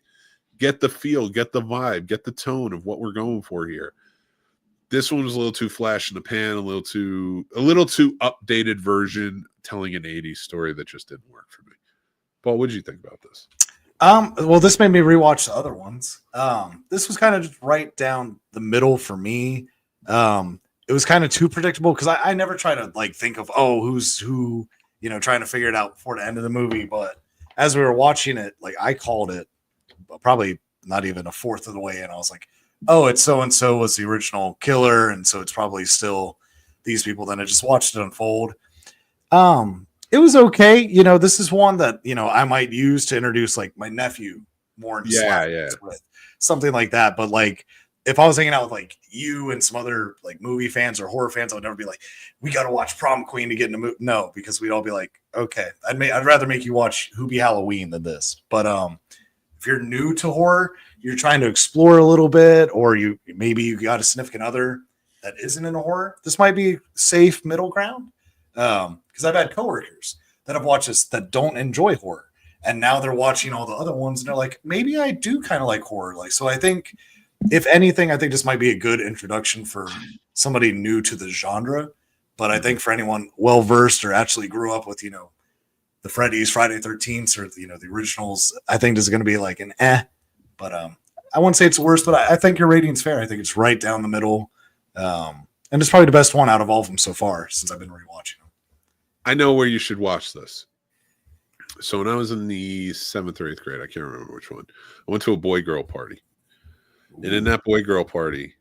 get the feel, get the vibe, get the tone of what we're going for here. This one was a little too flash in the pan, a little too updated version telling an 80s story that just didn't work for me. Paul, what did you think about this? Well, this made me rewatch the other ones. This was kind of just right down the middle for me. It was kind of too predictable because I never try to like think of who's who, trying to figure it out before the end of the movie. But as we were watching it, like I called it probably not even a fourth of the way in. I was like, oh, it's so and so was the original killer, and so it's probably still these people. Then I just watched it unfold. It was okay. This is one that, I might use to introduce like my nephew more into with something like that. But like, if I was hanging out with like you and some other like movie fans or horror fans, I would never be like, we got to watch Prom Queen to get in the movie. No, because we'd all be like, okay, I'd rather make you watch Who Be Halloween than this. But, if you're new to horror, you're trying to explore a little bit, or maybe you got a significant other that isn't in horror, this might be safe middle ground. Because I've had coworkers that have watched this that don't enjoy horror, and now they're watching all the other ones and they're like, maybe I do kind of like horror. Like, so I think if anything, I think this might be a good introduction for somebody new to the genre. But I think for anyone well versed or actually grew up with, the Freddy's, Friday 13th, or the originals, I think this is going to be like an But I wouldn't say it's worse, but I think your rating's fair. I think it's right down the middle. And it's probably the best one out of all of them so far since I've been rewatching them. I know where you should watch this. So when I was in the 7th or 8th grade, I can't remember which one, I went to a boy-girl party. And in that boy-girl party,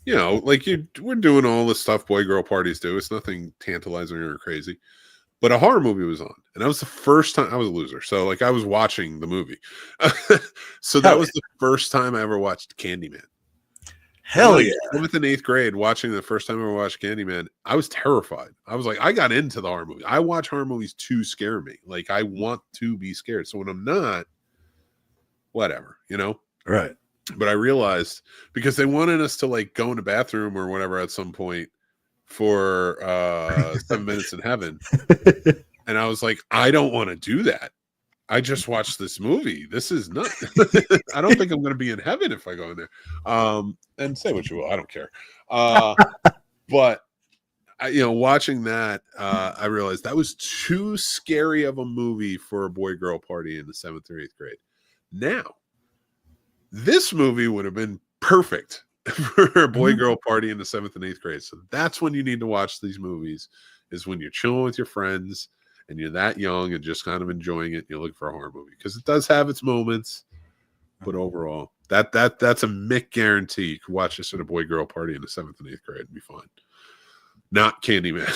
we're doing all the stuff boy-girl parties do. It's nothing tantalizing or crazy. But a horror movie was on. And that was the first time. I was a loser. So like I was watching the movie. So that was the first time I ever watched Candyman. Hell yeah. 7th and 8th grade, watching the first time I ever watched Candyman, I was terrified. I was like, I got into the horror movie. I watch horror movies to scare me. Like, I want to be scared. So when I'm not, whatever, Right. But I realized, because they wanted us to, like, go in the bathroom or whatever at some point for 7 Minutes in Heaven. And I was like, I don't want to do that. I just watched this movie. This is not. I don't think I'm going to be in heaven if I go in there. And say what you will, I don't care. But watching that, I realized that was too scary of a movie for a boy-girl party in the 7th or 8th grade. Now, this movie would have been perfect for a boy-girl party in the 7th and 8th grade. So that's when you need to watch these movies. Is when you're chilling with your friends and you're that young and just kind of enjoying it, and you're looking for a horror movie, because it does have its moments, but overall, that's a Mick guarantee. You can watch this at a boy-girl party in the 7th and 8th grade and be fine. Not Candyman.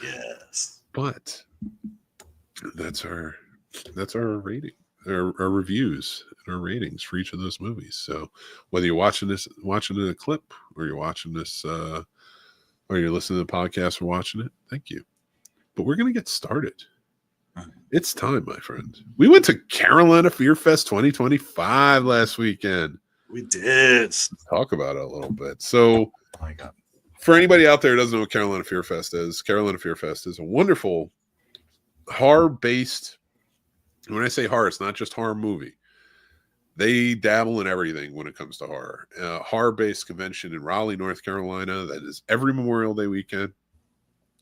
Yes, but that's our rating, our reviews and our ratings for each of those movies. So whether you're watching it in a clip or you're watching this or you're listening to the podcast or watching it, thank you. But we're going to get started. It's time, my friend. We went to Carolina Fear Fest 2025 last weekend. We did. Let's talk about it a little bit. So, Oh my God. For anybody out there who doesn't know what Carolina Fear Fest is a wonderful horror-based, when I say horror, it's not just horror movie. They dabble in everything when it comes to horror. Horror-based convention in Raleigh, North Carolina, that is every Memorial Day weekend.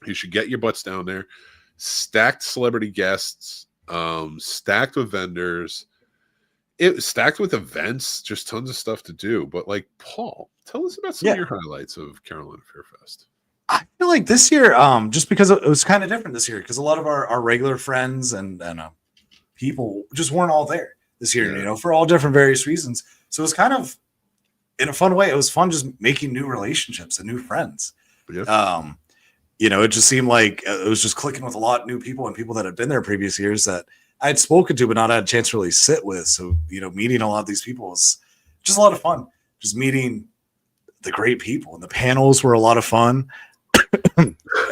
You should get your butts down there. Stacked celebrity guests, stacked with vendors, it stacked with events, just tons of stuff to do. But like, Paul, tell us about some of your highlights of Carolina Fear Fest. I feel like this year, just because it was kind of different this year, because a lot of our regular friends and people just weren't all there this year, you know, for all different various reasons. So it was kind of, in a fun way, it was fun just making new relationships and new friends. Yeah. You know, it just seemed like it was just clicking with a lot of new people and people that had been there previous years that I had spoken to, but not had a chance to really sit with. So, you know, meeting a lot of these people was just a lot of fun. Just meeting the great people, and the panels were a lot of fun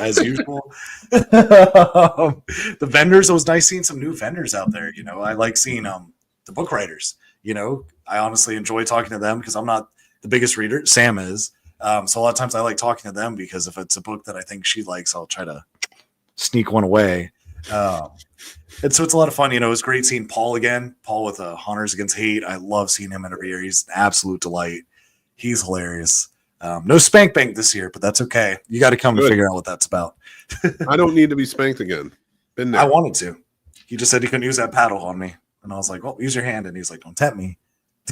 as usual. The vendors, it was nice seeing some new vendors out there. You know, I like seeing the book writers. You know, I honestly enjoy talking to them because I'm not the biggest reader. Sam is. So a lot of times I like talking to them because if it's a book that I think she likes, I'll try to sneak one away. And so it's a lot of fun. You know, it was great seeing Paul again. Paul with Hunters Against Hate. I love seeing him every year. He's an absolute delight. He's hilarious. No spank bank this year, but that's okay. You got to come and figure out what that's about. I don't need to be spanked again. Been there. I wanted to. He just said he couldn't use that paddle on me. And I was like, well, use your hand. And he's like, don't tempt me.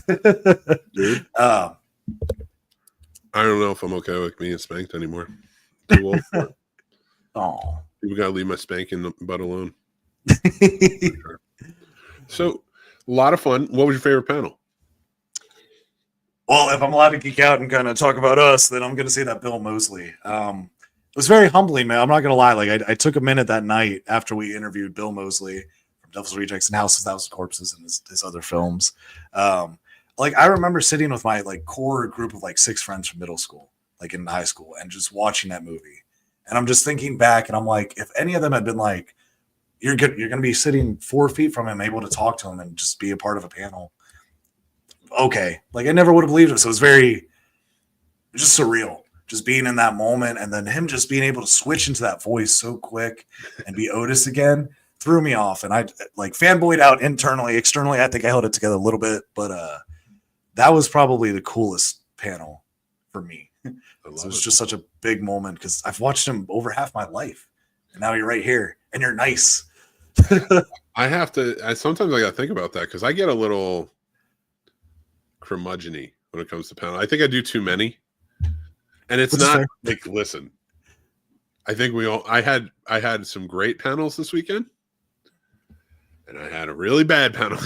Dude. I don't know if I'm okay with being spanked anymore. Too old for it. Oh, people gotta leave my spanking butt alone. So, a lot of fun. What was your favorite panel? Well, if I'm allowed to geek out and kind of talk about us, then I'm going to say that Bill Moseley. It was very humbling, man. I'm not going to lie. Like, I took a minute that night after we interviewed Bill Moseley from Devil's Rejects and Houses, Thousand Corpses, and his other films. Like, I remember sitting with my like core group of like 6 friends from middle school, like in high school, and just watching that movie. And I'm just thinking back, and I'm like, if any of them had been like, you're going to be sitting 4 feet from him, able to talk to him and just be a part of a panel. Okay. Like, I never would have believed it. So it was just surreal, just being in that moment. And then him just being able to switch into that voice so quick and be Otis again threw me off. And I like fanboyed out internally. Externally, I think I held it together a little bit, but that was probably the coolest panel for me. So it was just such a big moment because I've watched him over half my life. And now you're right here and you're nice. Sometimes I got to think about that because I get a little curmudgeon-y when it comes to panel. I think I do too many. And it's not like, listen, I think I had some great panels this weekend. And I had a really bad panel.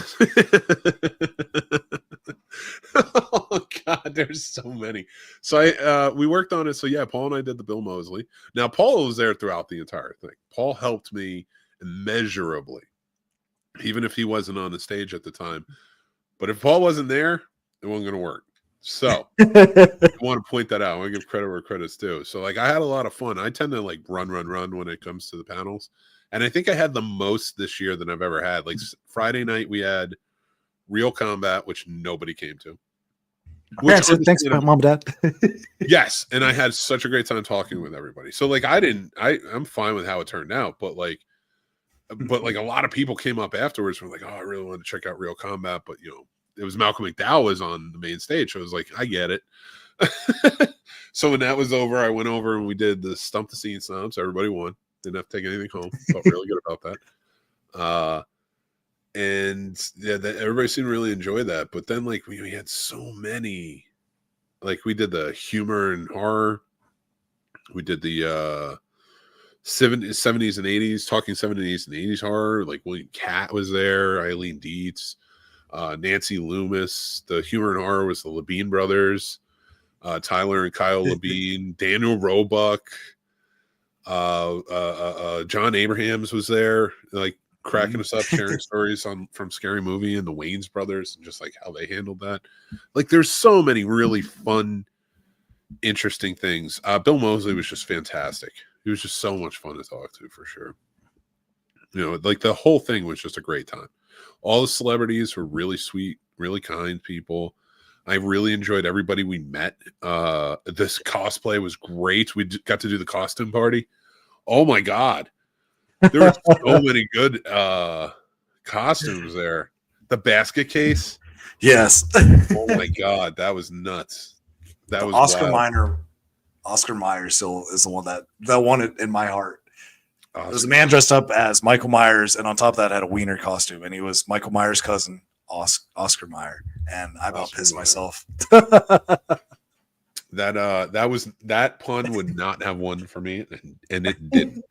Oh God, there's so many. So we worked on it. So yeah, Paul and I did the Bill Moseley. Now Paul was there throughout the entire thing. Paul helped me immeasurably, even if he wasn't on the stage at the time. But if Paul wasn't there, it wasn't going to work. So I want to point that out. I want to give credit where credit's due. So like I had a lot of fun. I tend to like run when it comes to the panels. And I think I had the most this year than I've ever had. Like Friday night, we had Real Combat, which nobody came to. Thanks, Mom and Dad. Yes, and I had such a great time talking with everybody. So like I'm fine with how it turned out, but like a lot of people came up afterwards and were like, oh, I really wanted to check out Real Combat, but you know, it was Malcolm McDowell was on the main stage. So I was like, I get it. So when that was over, I went over and we did the Stump the Scene Snobs. Everybody won. Didn't have to take anything home. Felt really good about that. And yeah, everybody seemed to really enjoy that. But then like we had so many, like we did the humor and horror. We did the 70s and 80s, talking 70s and 80s horror. Like William Catt was there, Eileen Dietz, Nancy Loomis. The humor and horror was the Labine brothers, Tyler and Kyle Labine, Daniel Roebuck. John Abrahams was there, like cracking us up, sharing stories from Scary Movie and the Wayans brothers and just like how they handled that. Like there's so many really fun interesting things. Bill Moseley was just fantastic. He was just so much fun to talk to, for sure. You know, like the whole thing was just a great time. All the celebrities were really sweet, really kind people. I really enjoyed everybody we met. This cosplay was great. We got to do the costume party. Oh my God. There were so many good costumes there. The basket case. Yes. Oh my God. That was nuts. That was Oscar wild. Minor. Oscar Myers still is the one that won it in my heart. Oscar. There was a man dressed up as Michael Myers, and on top of that had a wiener costume, and he was Michael Myers' cousin, Oscar Meyer. And I about pissed myself. That pun would not have won for me, and it didn't.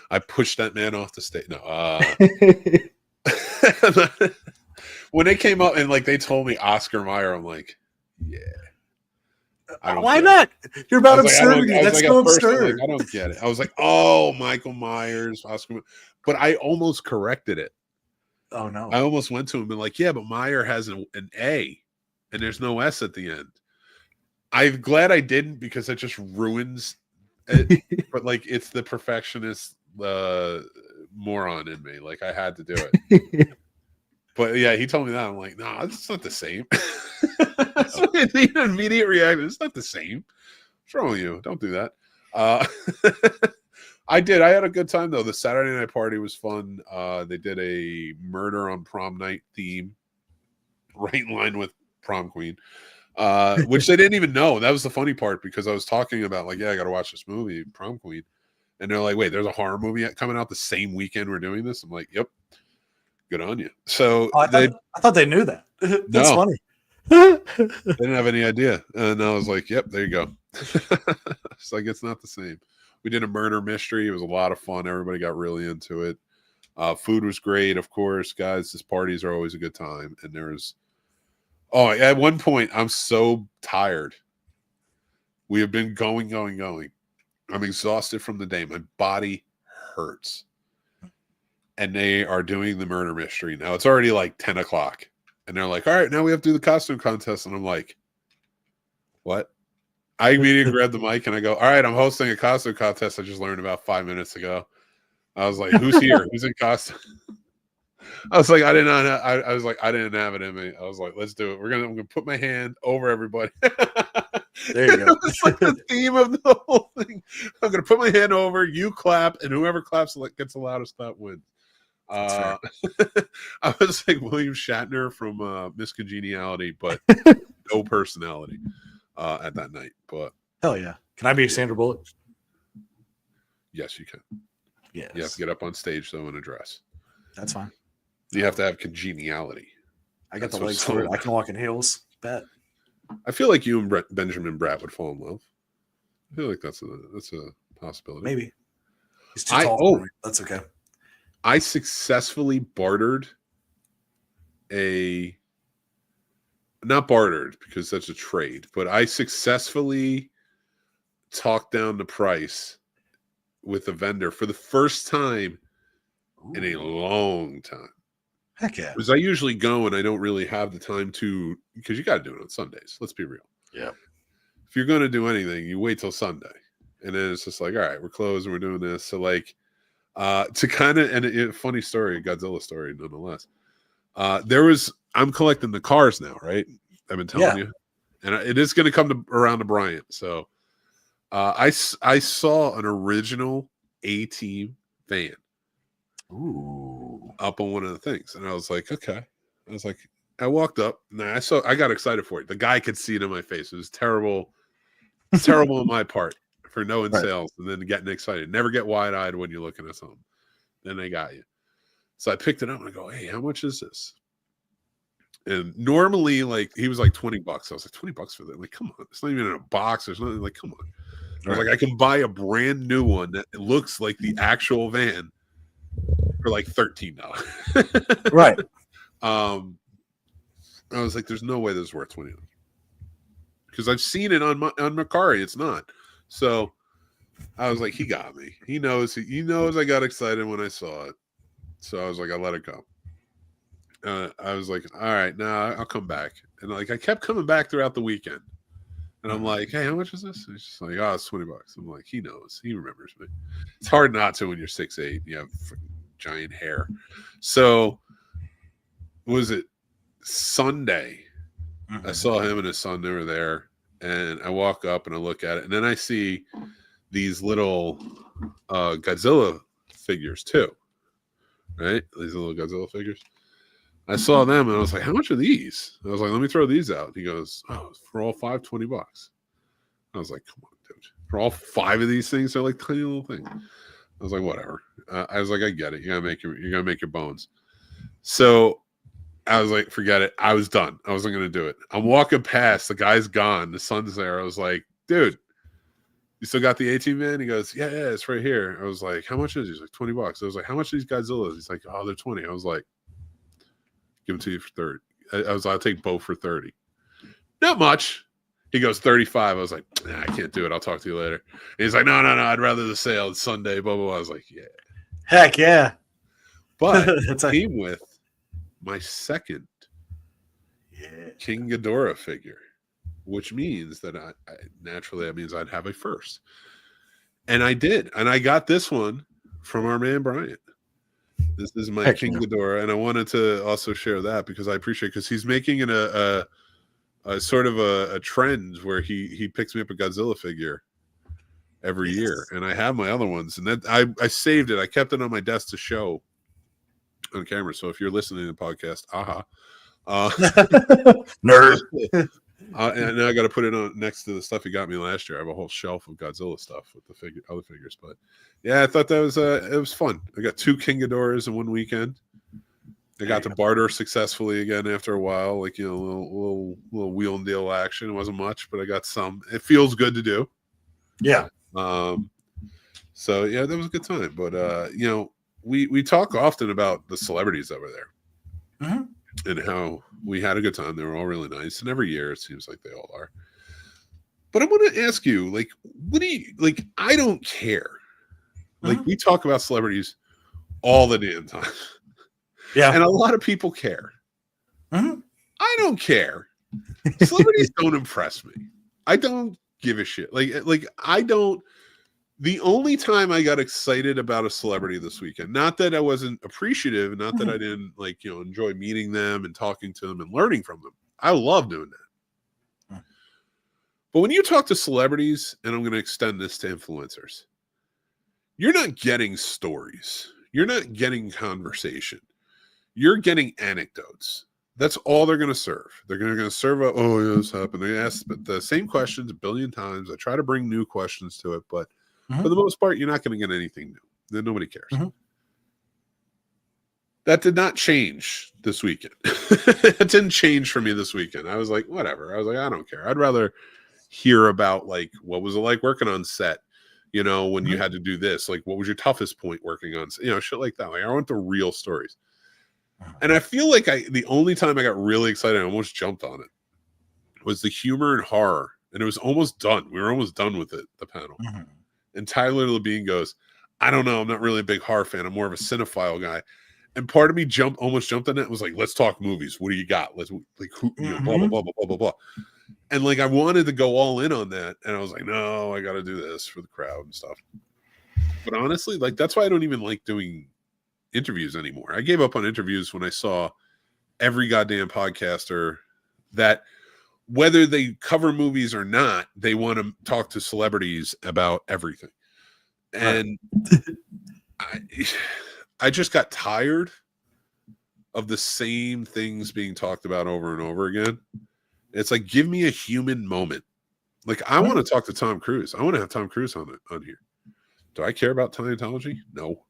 I pushed that man off the stage. No, when they came up and like they told me Oscar Mayer, I'm like, yeah. Why not? You're about absurdity. That's so absurd. I don't get it. I was like, oh, Michael Myers, Oscar, but I almost corrected it. Oh no! I almost went to him and like, yeah, but Meyer has an A, and there's no S at the end. I'm glad I didn't because it just ruins it. But like, it's the perfectionist moron in me. Like, I had to do it. But yeah, he told me that. I'm like, no, it's not the same. The immediate reaction, it's not the same. What's wrong with you? Don't do that. I did. I had a good time though. The Saturday night party was fun. They did a murder on prom night theme, right in line with Prom Queen, which they didn't even know. That was the funny part because I was talking about like, yeah, I got to watch this movie, Prom Queen, and they're like, wait, there's a horror movie coming out the same weekend we're doing this. I'm like, yep. Good on you. So I thought they knew that. That's funny. They didn't have any idea. And I was like, yep, there you go. It's like, it's not the same. We did a murder mystery. It was a lot of fun. Everybody got really into it. Food was great, of course, guys. These parties are always a good time. And there was, at one point, I'm so tired. We have been going. I'm exhausted from the day. My body hurts. And they are doing the murder mystery. Now it's already like 10 o'clock. And they're like, all right, now we have to do the costume contest. And I'm like, what? I immediately grab the mic and I go, all right, I'm hosting a costume contest I just learned about 5 minutes ago. I was like, who's here? Who's in costume? I was like, I didn't have it in me. I was like, let's do it. I'm gonna put my hand over everybody. There you go. It's like the theme of the whole thing. I'm gonna put my hand over, you clap, and whoever claps gets the loudest clap wins. I was like William Shatner from Miss Congeniality, but no personality at that night. But hell yeah. Can I be Sandra Bullock? Yes, you can. Yes. You have to get up on stage though in a dress. That's fine. You have to have congeniality. I got the legs for it. I can walk in heels. Bet. I feel like you and Benjamin Bratt would fall in love. I feel like that's a possibility. Maybe. He's too tall for me. That's okay. I successfully bartered not bartered because that's a trade, but I successfully talked down the price with a vendor for the first time in a long time. Heck yeah. Because I usually go and I don't really have the time to, because you got to do it on Sundays. Let's be real. Yeah. If you're going to do anything, you wait till Sunday. And then it's just like, all right, we're closed and we're doing this. So like, to kind of, and a funny story, Godzilla story nonetheless. I'm collecting the cars now, right? I've been telling you. And it is going to come around to Bryant. So I saw an original A-Team van. Ooh. Up on one of the things. And I was like, okay. I walked up and I got excited for it. The guy could see it in my face. It was terrible. It's terrible on my part for knowing sales and then getting excited. Never get wide-eyed when you're looking at something. Then they got you. So I picked it up and I go, hey, how much is this? And normally, like, he was like $20. I was like, $20 for that? Like, come on. It's not even in a box. There's nothing. Like, come on. I was like, I can buy a brand new one that looks like the actual van for like $13. Right. I was like, there's no way this is worth $20. Because I've seen it on Macari. It's not. So I was like, he got me. He knows I got excited when I saw it. So I was like, I let it go. I was like, all right, now I'll come back. And like I kept coming back throughout the weekend. And I'm like, hey, how much is this? And he's just like, oh, it's $20. I'm like, he knows. He remembers me. It's hard not to when you're 6'8". You have giant hair. So, was it Sunday? I saw him and his son. They were there. And I walk up and I look at it. And then I see these little Godzilla figures too. Right? These little Godzilla figures. I saw them and I was like, how much are these? I was like, let me throw these out. He goes, oh, for all five, $20. I was like, come on, dude. For all 5 of these things, they're like tiny little things. I was like, whatever. I was like, I get it. You gotta make your bones. So I was like, forget it. I was done. I wasn't gonna do it. I'm walking past, the guy's gone, the son's there. I was like, dude, you still got the 18 man? He goes, yeah, it's right here. I was like, how much is it? He's like, $20. I was like, how much are these Godzillas? He's like, oh, they're 20. I was like, give them to you for 30. I'll take both for 30. Not much. He goes, 35. I was like, nah, I can't do it. I'll talk to you later. And he's like, no. I'd rather the sale. It's Sunday, blah, blah, blah. I was like, yeah. Heck yeah. But it came with my second King Ghidorah figure, which means that I naturally, that means I'd have a first. And I did. And I got this one from our man, Brian. This is my King Ghidorah, and I wanted to also share that because I appreciate because he's making it a sort of a trend where he picks me up a Godzilla figure every year, and I have my other ones, and that I saved it. I kept it on my desk to show on camera. So if you're listening to the podcast, nerd. And now I got to put it on next to the stuff he got me last year. I have a whole shelf of Godzilla stuff with the other figures. But yeah, I thought that was it was fun. I got 2 King Ghidorahs in one weekend. I got to barter successfully again after a while, like a little wheel and deal action. It wasn't much, but I got some. It feels good to do. Yeah. So yeah, that was a good time. But we talk often about the celebrities that were there. Mm-hmm. And how we had a good time. They were all really nice. And every year it seems like they all are. But I want to ask you, like, what do you like? I don't care. Like, we talk about celebrities all the damn time. Yeah. And a lot of people care. Mm-hmm. I don't care. Celebrities don't impress me. I don't give a shit. Like I don't. The only time I got excited about a celebrity this weekend, not that I wasn't appreciative, not that I didn't enjoy meeting them and talking to them and learning from them. I love doing that. But when you talk to celebrities, and I'm going to extend this to influencers, you're not getting stories. You're not getting conversation. You're getting anecdotes. That's all they're going to serve. They're going to serve this happened. They ask the same questions a billion times. I try to bring new questions to it, but for the most part, you're not going to get anything new. Then nobody cares. That did not change this weekend. It didn't change for me this weekend. I was like, whatever. I was like, I don't care. I'd rather hear about like what was it like working on set. When you had to do this, like what was your toughest point working on, shit like that. Like I want the real stories. And I feel like the only time I got really excited, I almost jumped on it, was the humor and horror, and it was almost done. We were almost done with it, the panel. And Tyler Labine goes, I don't know. I'm not really a big horror fan. I'm more of a cinephile guy. And part of me almost jumped on it and was like, let's talk movies. What do you got? Let's like who blah, blah, blah, blah, blah, blah, blah. And like I wanted to go all in on that. And I was like, no, I got to do this for the crowd and stuff. But honestly, like that's why I don't even like doing interviews anymore. I gave up on interviews when I saw every goddamn podcaster that whether they cover movies or not, they want to talk to celebrities about everything. And I just got tired of the same things being talked about over and over again. It's like, give me a human moment. Like, I want to talk to Tom Cruise. I want to have Tom Cruise on here. Do I care about Scientology? No.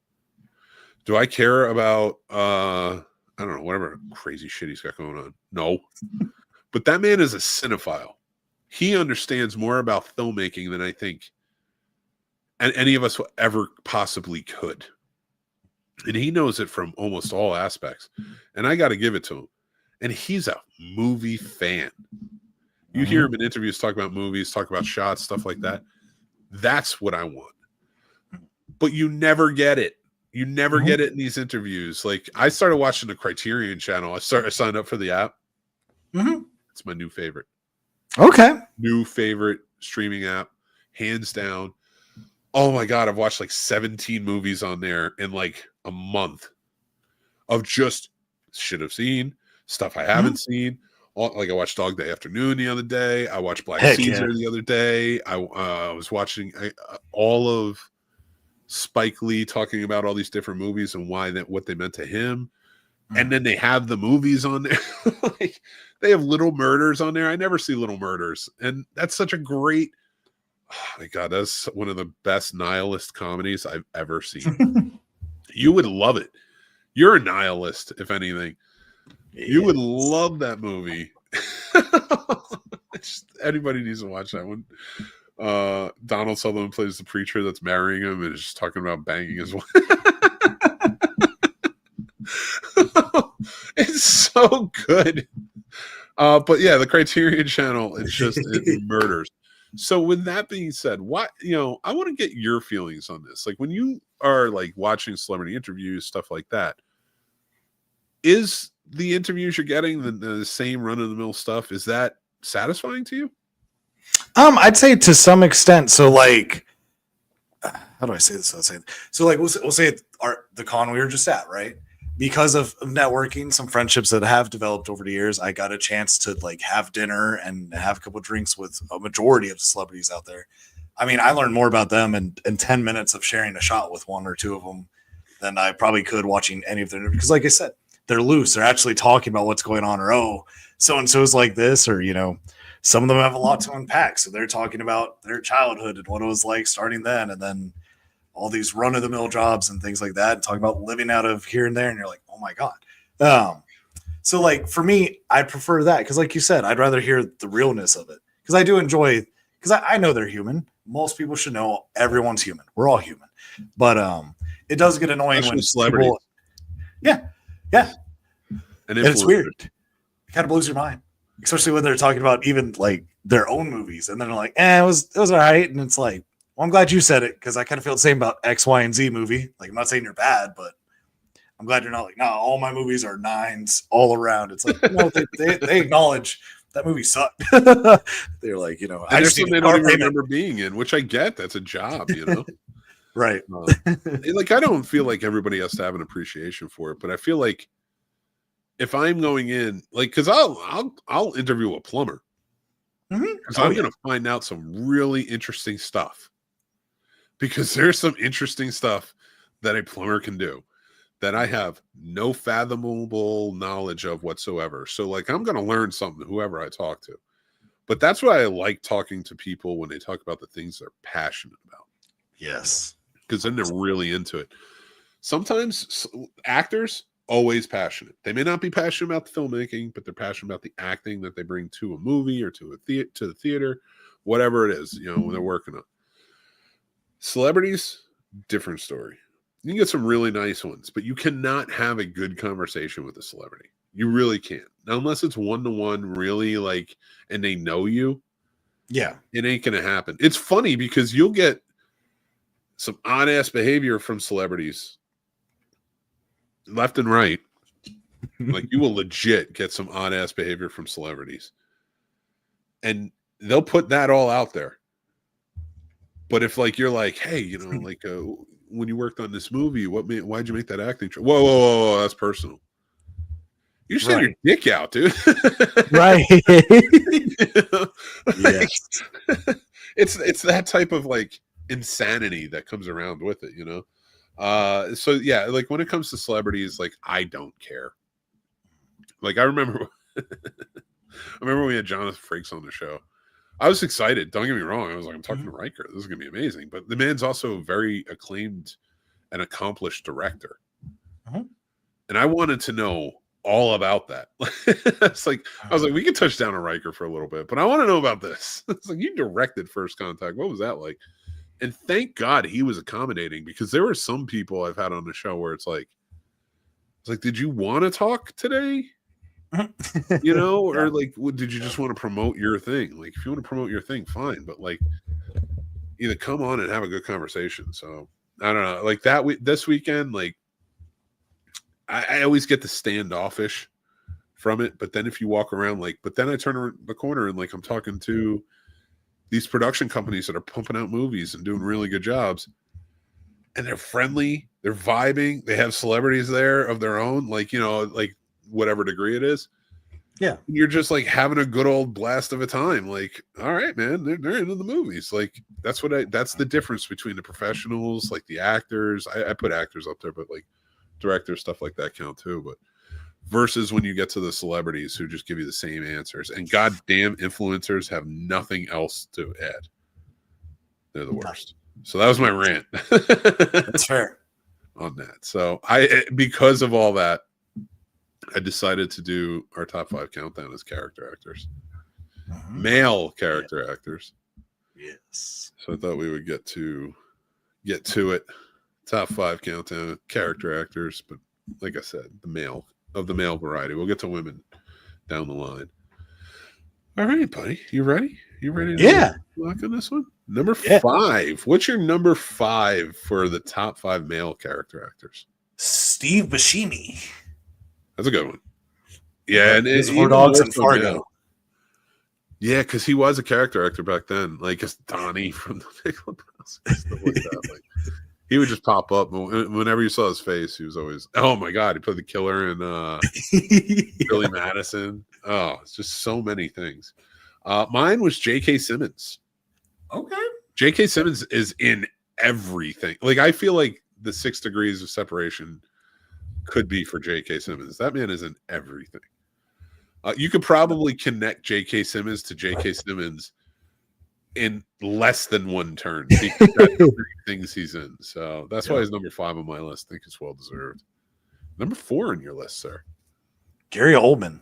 Do I care about, I don't know, whatever crazy shit he's got going on? No. But that man is a cinephile. He understands more about filmmaking than I think any of us ever possibly could. And he knows it from almost all aspects. And I got to give it to him. And he's a movie fan. You hear him in interviews talk about movies, talk about shots, stuff like that. That's what I want. But you never get it. You never get it in these interviews. Like, I started watching the Criterion channel. I signed up for the app. It's my new favorite. Okay. New favorite streaming app, hands down. Oh my God, I've watched like 17 movies on there in like a month of just shit I've seen, stuff I haven't seen. Like I watched Dog Day Afternoon the other day. I watched Black Heck Caesar yeah. the other day. I was watching all of Spike Lee talking about all these different movies and what they meant to him. And then they have the movies on there. Like they have Little Murders on there. I never see Little Murders. And that's such a great, oh my God, that's one of the best nihilist comedies I've ever seen. You would love it. You're a nihilist, if anything. You would love that movie. Anybody needs to watch that one. Donald Sutherland plays the preacher that's marrying him and is just talking about banging his wife. It's so good. But yeah, the Criterion Channel, it murders. So with that being said, I want to get your feelings on this. Like when you are like watching celebrity interviews, stuff like that, is the interviews you're getting the same run-of-the-mill stuff? Is that satisfying to you? I'd say to some extent. So like, how do I say this? So like we'll say the con we were just at, right? Because of networking, some friendships that have developed over the years, I got a chance to like have dinner and have a couple of drinks with a majority of the celebrities out there. I mean, I learned more about them in 10 minutes of sharing a shot with one or two of them than I probably could watching any of their, because like I said, they're loose. They're actually talking about what's going on, or, oh, so-and-so's like this, or, some of them have a lot to unpack. So they're talking about their childhood and what it was like starting then. And then all these run-of-the-mill jobs and things like that, and talking about living out of here and there. And you're like, oh my God. So like for me, I prefer that. Cause like you said, I'd rather hear the realness of it. Cause I do enjoy, cause I know they're human. Most people should know everyone's human. We're all human, but it does get annoying when people, yeah. And it's weird. It kind of blows your mind, especially when they're talking about even like their own movies. And then they're like, it was all right. And it's like, well, I'm glad you said it, because I kind of feel the same about X, Y, and Z movie. Like, I'm not saying you're bad, but I'm glad you're not like, no, all my movies are 9s all around. It's like, no, they acknowledge that movie sucked. They're like, I just they don't even remember being in, which I get. That's a job, Right. Like, I don't feel like everybody has to have an appreciation for it, but I feel like if I'm going in, like, because I'll interview a plumber, because I'm going to find out some really interesting stuff. Because there's some interesting stuff that a plumber can do that I have no fathomable knowledge of whatsoever. So like, I'm going to learn something, whoever I talk to. But that's why I like talking to people when they talk about the things they're passionate about. Yes. Because then they're really into it. Sometimes actors, always passionate. They may not be passionate about the filmmaking, but they're passionate about the acting that they bring to a movie or to the theater, whatever it is, when they're working on. Celebrities, different story. You can get some really nice ones, but you cannot have a good conversation with a celebrity. You really can't. Now, unless it's one-to-one, really, like, and they know you. Yeah. It ain't going to happen. It's funny because you'll get some odd-ass behavior from celebrities left and right. Like, you will legit get some odd-ass behavior from celebrities. And they'll put that all out there. But if like you're like, hey, like when you worked on this movie, why'd you make that acting? Whoa, that's personal. You should have your dick out, dude. Right. Like, it's that type of like insanity that comes around with it, So yeah, like when it comes to celebrities, like I don't care. Like I remember when we had Jonathan Frakes on the show. I was excited. Don't get me wrong. I was like, I'm talking to Riker. This is going to be amazing. But the man's also a very acclaimed and accomplished director. And I wanted to know all about that. It's like, I was like, we could touch down on Riker for a little bit, but I want to know about this. It's like, you directed First Contact. What was that like? And thank God he was accommodating, because there were some people I've had on the show where it's like, did you want to talk today? Or like, did you just want to promote your thing? Like, if you want to promote your thing, fine, but like, either come on and have a good conversation. So I don't know, like this weekend, like I always get the standoffish from it. But then if you walk around, like, but then I turn around the corner and like I'm talking to these production companies that are pumping out movies and doing really good jobs, and they're friendly, they're vibing, they have celebrities there of their own, like, you know, like whatever degree it is. Yeah. You're just like having a good old blast of a time. Like, all right, man, they're into the movies. Like, that's the difference between the professionals, like the actors. I put actors up there, but like directors, stuff like that count too. But versus when you get to the celebrities who just give you the same answers, and goddamn influencers have nothing else to add. They're the worst. So that was my rant. That's fair on that. So because of all that, I decided to do our top 5 countdown as character actors, male character actors. Yes. So I thought we would get to it. Top 5 countdown character actors, but like I said, the male variety. We'll get to women down the line. All right, buddy, you ready? You ready to lock on this one? Number 5. What's your number 5 for the top 5 male character actors? Steve Buscemi. That's a good one. Yeah, and his Four Dogs and Fargo. Male. Yeah, because he was a character actor back then, like as Donnie from the Big Lebowski, stuff like that. Like he would just pop up whenever you saw his face. He was always, oh my god, he played the killer in Billy Madison. Oh, it's just so many things. Mine was J.K. Simmons. Okay, J.K. Simmons is in everything. Like I feel like the 6 degrees of separation could be for J.K. Simmons. That man is in everything. You could probably connect J.K. Simmons to J.K. Simmons in less than one turn because that's the things he's in. So that's why he's number 5 on my list. I think it's well deserved. Number 4 on your list, sir. Gary Oldman.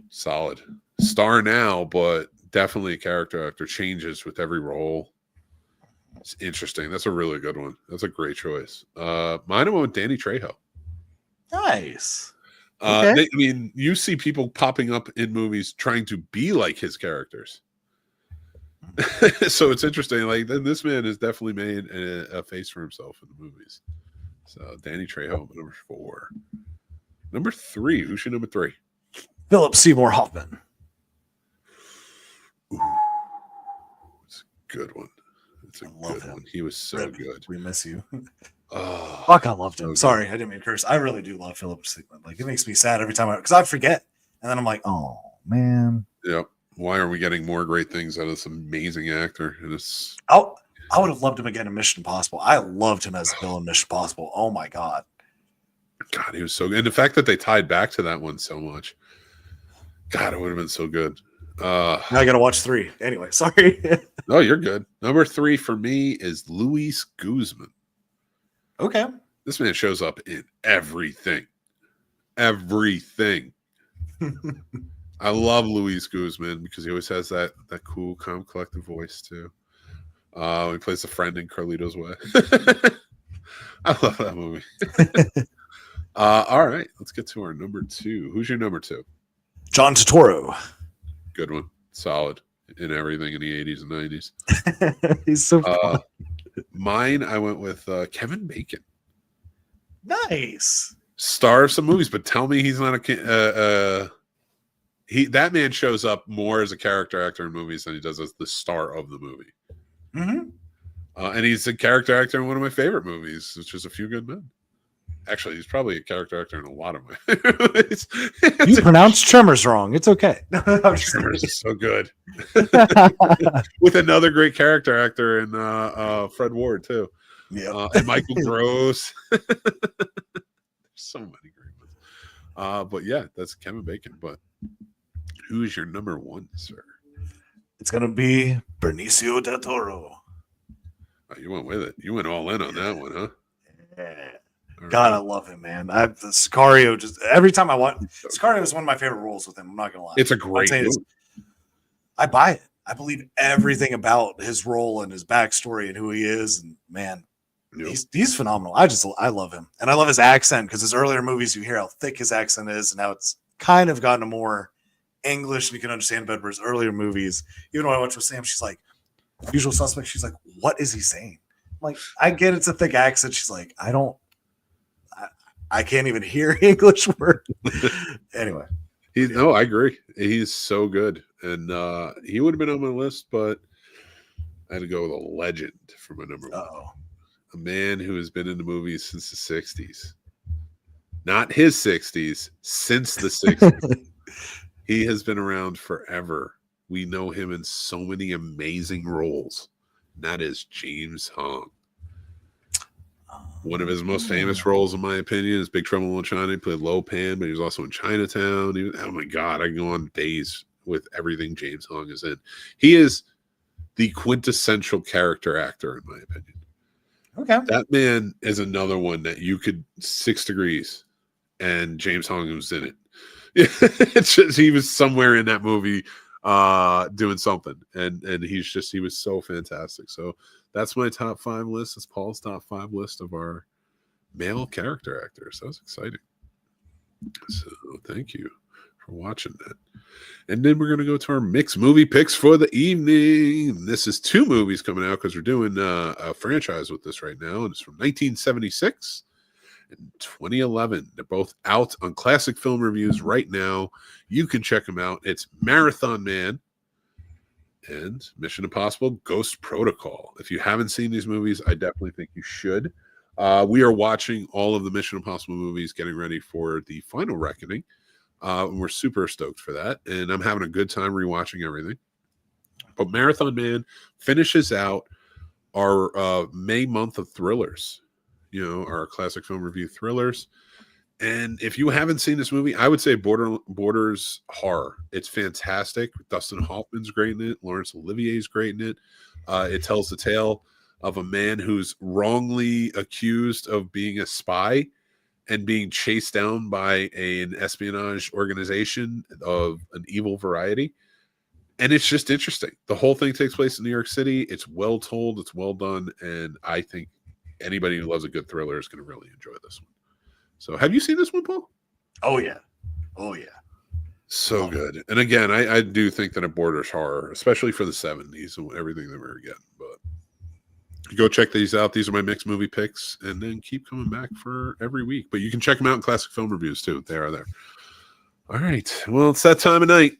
Solid. Star now, but definitely a character actor. Changes with every role. It's interesting. That's a really good one. That's a great choice. Mine went with Danny Trejo. Nice. I mean, you see people popping up in movies trying to be like his characters. So it's interesting. Like, then this man has definitely made a face for himself in the movies. So Danny Trejo, number 4. Number 3. Who's your number 3? Philip Seymour Hoffman. Ooh, it's a good one. It's a good one. He was so good. We miss you. Oh, fuck, I loved him. Sorry, I didn't mean to curse. I really do love Philip Seymour. Like, it makes me sad every time because I forget, and then I'm like, oh man. Yep. Why are we getting more great things out of this amazing actor? And it's I would have loved him again in Mission Impossible. I loved him as Bill in Mission Impossible. Oh my god. God, he was so good. And the fact that they tied back to that one so much. God, it would have been so good. Now I gotta watch 3. Anyway, sorry. No, you're good. Number 3 for me is Luis Guzman. Okay. This man shows up in everything. Everything. I love Luis Guzman because he always has that cool, calm, collective voice too. He plays the friend in Carlito's Way. I love that movie. All right, let's get to our number 2. Who's your number 2? John Turturro. Good one. Solid in everything in the 80s and 90s. He's so fun. Mine, I went with Kevin Bacon. Nice. Star of some movies, but tell me he's not that man shows up more as a character actor in movies than he does as the star of the movie. Mm-hmm. And he's a character actor in one of my favorite movies, which is A Few Good Men. Actually, he's probably a character actor in a lot of my movies. You pronounced Tremors wrong. It's okay. Tremors is so good. With another great character actor in Fred Ward, too. Yeah. And Michael Gross. There's so many great ones. But yeah, that's Kevin Bacon. But who is your number 1, sir? It's going to be Benicio del Toro. Oh, you went with it. You went all in on that one, huh? Yeah. God, I love him, man. The Sicario, just every time I watch Sicario is one of my favorite roles with him. I'm not gonna lie. It's a great movie. I buy it. I believe everything about his role and his backstory and who he is. And man, he's phenomenal. I love him. And I love his accent because his earlier movies, you hear how thick his accent is, and now it's kind of gotten a more English and you can understand better. His earlier movies, even when I watch with Sam, she's like, Usual Suspect, she's like, what is he saying? I'm like, I get it's a thick accent. She's like, I can't even hear English word. Anyway. No, I agree. He's so good. And he would have been on my list, but I had to go with a legend for my number one. Uh-oh. A man who has been in the movies since the 60s. Not his 60s, since the 60s. He has been around forever. We know him in so many amazing roles. And that is James Hong. One of his most famous roles, in my opinion, is Big Trouble in Little China. He played Lo Pan, but he was also in Chinatown. Oh my God, I can go on days with everything James Hong is in. He is the quintessential character actor, in my opinion. Okay. That man is another one that you could 6 degrees and James Hong was in it. It's just, he was somewhere in that movie doing something. And he was so fantastic. So that's my top 5 list. It's Paul's top 5 list of our male character actors. That was exciting. So thank you for watching that. And then we're going to go to our mixed movie picks for the evening. This is 2 movies coming out because we're doing a franchise with this right now. And it's from 1976 and 2011. They're both out on Classic Film Reviews right now. You can check them out. It's Marathon Man and Mission Impossible Ghost Protocol. If you haven't seen these movies, I definitely think you should. We are watching all of the Mission Impossible movies, getting ready for the Final Reckoning. And we're super stoked for that. And I'm having a good time rewatching everything. But Marathon Man finishes out our May month of thrillers, our Classic Film Review thrillers. And if you haven't seen this movie, I would say Borders Horror. It's fantastic. Dustin Hoffman's great in it. Laurence Olivier's great in it. It tells the tale of a man who's wrongly accused of being a spy and being chased down by an espionage organization of an evil variety. And it's just interesting. The whole thing takes place in New York City. It's well told. It's well done. And I think anybody who loves a good thriller is going to really enjoy this one. So have you seen this one, Paul? Oh, yeah. Oh, yeah. So good. And again, I do think that it borders horror, especially for the 70s and everything that we were getting. But go check these out. These are my mixed movie picks, and then keep coming back for every week. But you can check them out in Classic Film Reviews too. They are there. All right. Well, it's that time of night.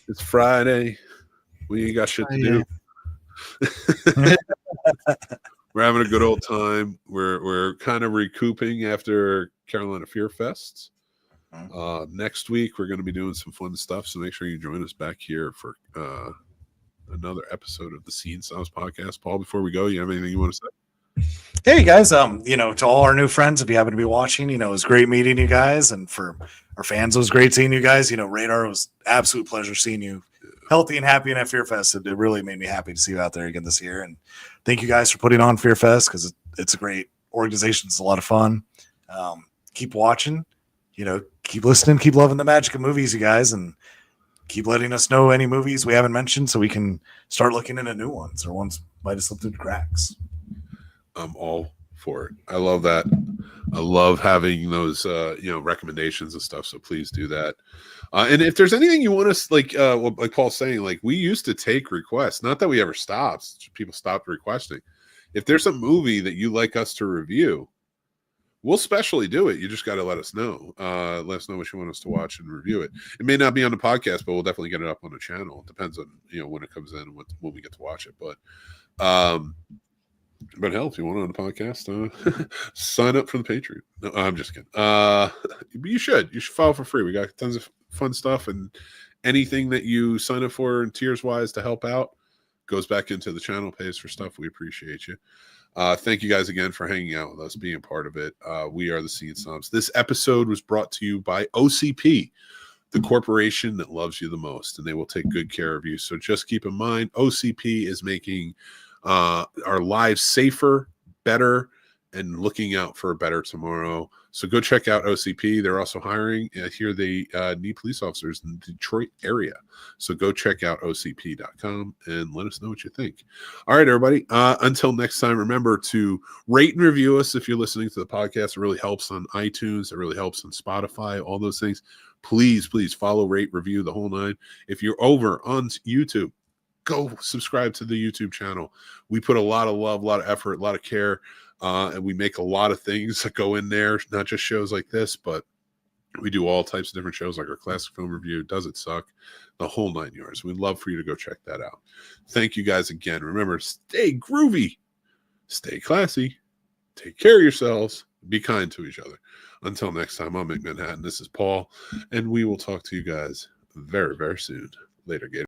It's Friday. We ain't got shit to do. We're having a good old time. We're kind of recouping after Carolina Fear Fests. Next week we're going to be doing some fun stuff. So make sure you join us back here for another episode of the Scene Snobs podcast. Paul, before we go, you have anything you want to say? Hey guys, to all our new friends, if you happen to be watching, it was great meeting you guys, and for our fans, it was great seeing you guys. Radar, it was absolute pleasure seeing you healthy and happy in at Fear Fest. It really made me happy to see you out there again this year, and thank you guys for putting on Fear Fest because it's a great organization. It's a lot of fun. Keep watching, keep listening, keep loving the magic of movies, you guys, and keep letting us know any movies we haven't mentioned so we can start looking into new ones or ones might have slipped through the cracks. I'm all for it. I love that. I love having those, recommendations and stuff. So please do that. And if there's anything you want us, like Paul's saying, like we used to take requests, not that we ever stopped. People stopped requesting. If there's a movie that you like us to review, we'll specially do it. You just got to let us know. Let us know what you want us to watch and review it. It may not be on the podcast, but we'll definitely get it up on the channel. It depends on when it comes in and when we get to watch it. But hell, if you want it on the podcast, sign up for the Patreon. No, I'm just kidding. You should follow for free. We got tons of fun stuff, and anything that you sign up for and tiers wise to help out goes back into the channel, pays for stuff. We appreciate you. Thank you guys again for hanging out with us, being part of it. We are the Scene Snobs. This episode was brought to you by OCP, the corporation that loves you the most, and they will take good care of you. So just keep in mind, OCP is making our lives safer, better, and looking out for a better tomorrow. So go check out OCP. They're also hiring. I hear they need police officers in the Detroit area. So go check out OCP.com and let us know what you think. All right, everybody. Until next time, remember to rate and review us if you're listening to the podcast. It really helps on iTunes. It really helps on Spotify, all those things. Please, please follow, rate, review, the whole nine. If you're over on YouTube, go subscribe to the YouTube channel. We put a lot of love, a lot of effort, a lot of care And we make a lot of things that go in there, not just shows like this, but we do all types of different shows like our classic film review, Does It Suck? The whole 9 yards. We'd love for you to go check that out. Thank you guys again. Remember, stay groovy, stay classy, take care of yourselves, be kind to each other. Until next time, I'm Mick Manhattan. This is Paul, and we will talk to you guys very, very soon. Later, Gator.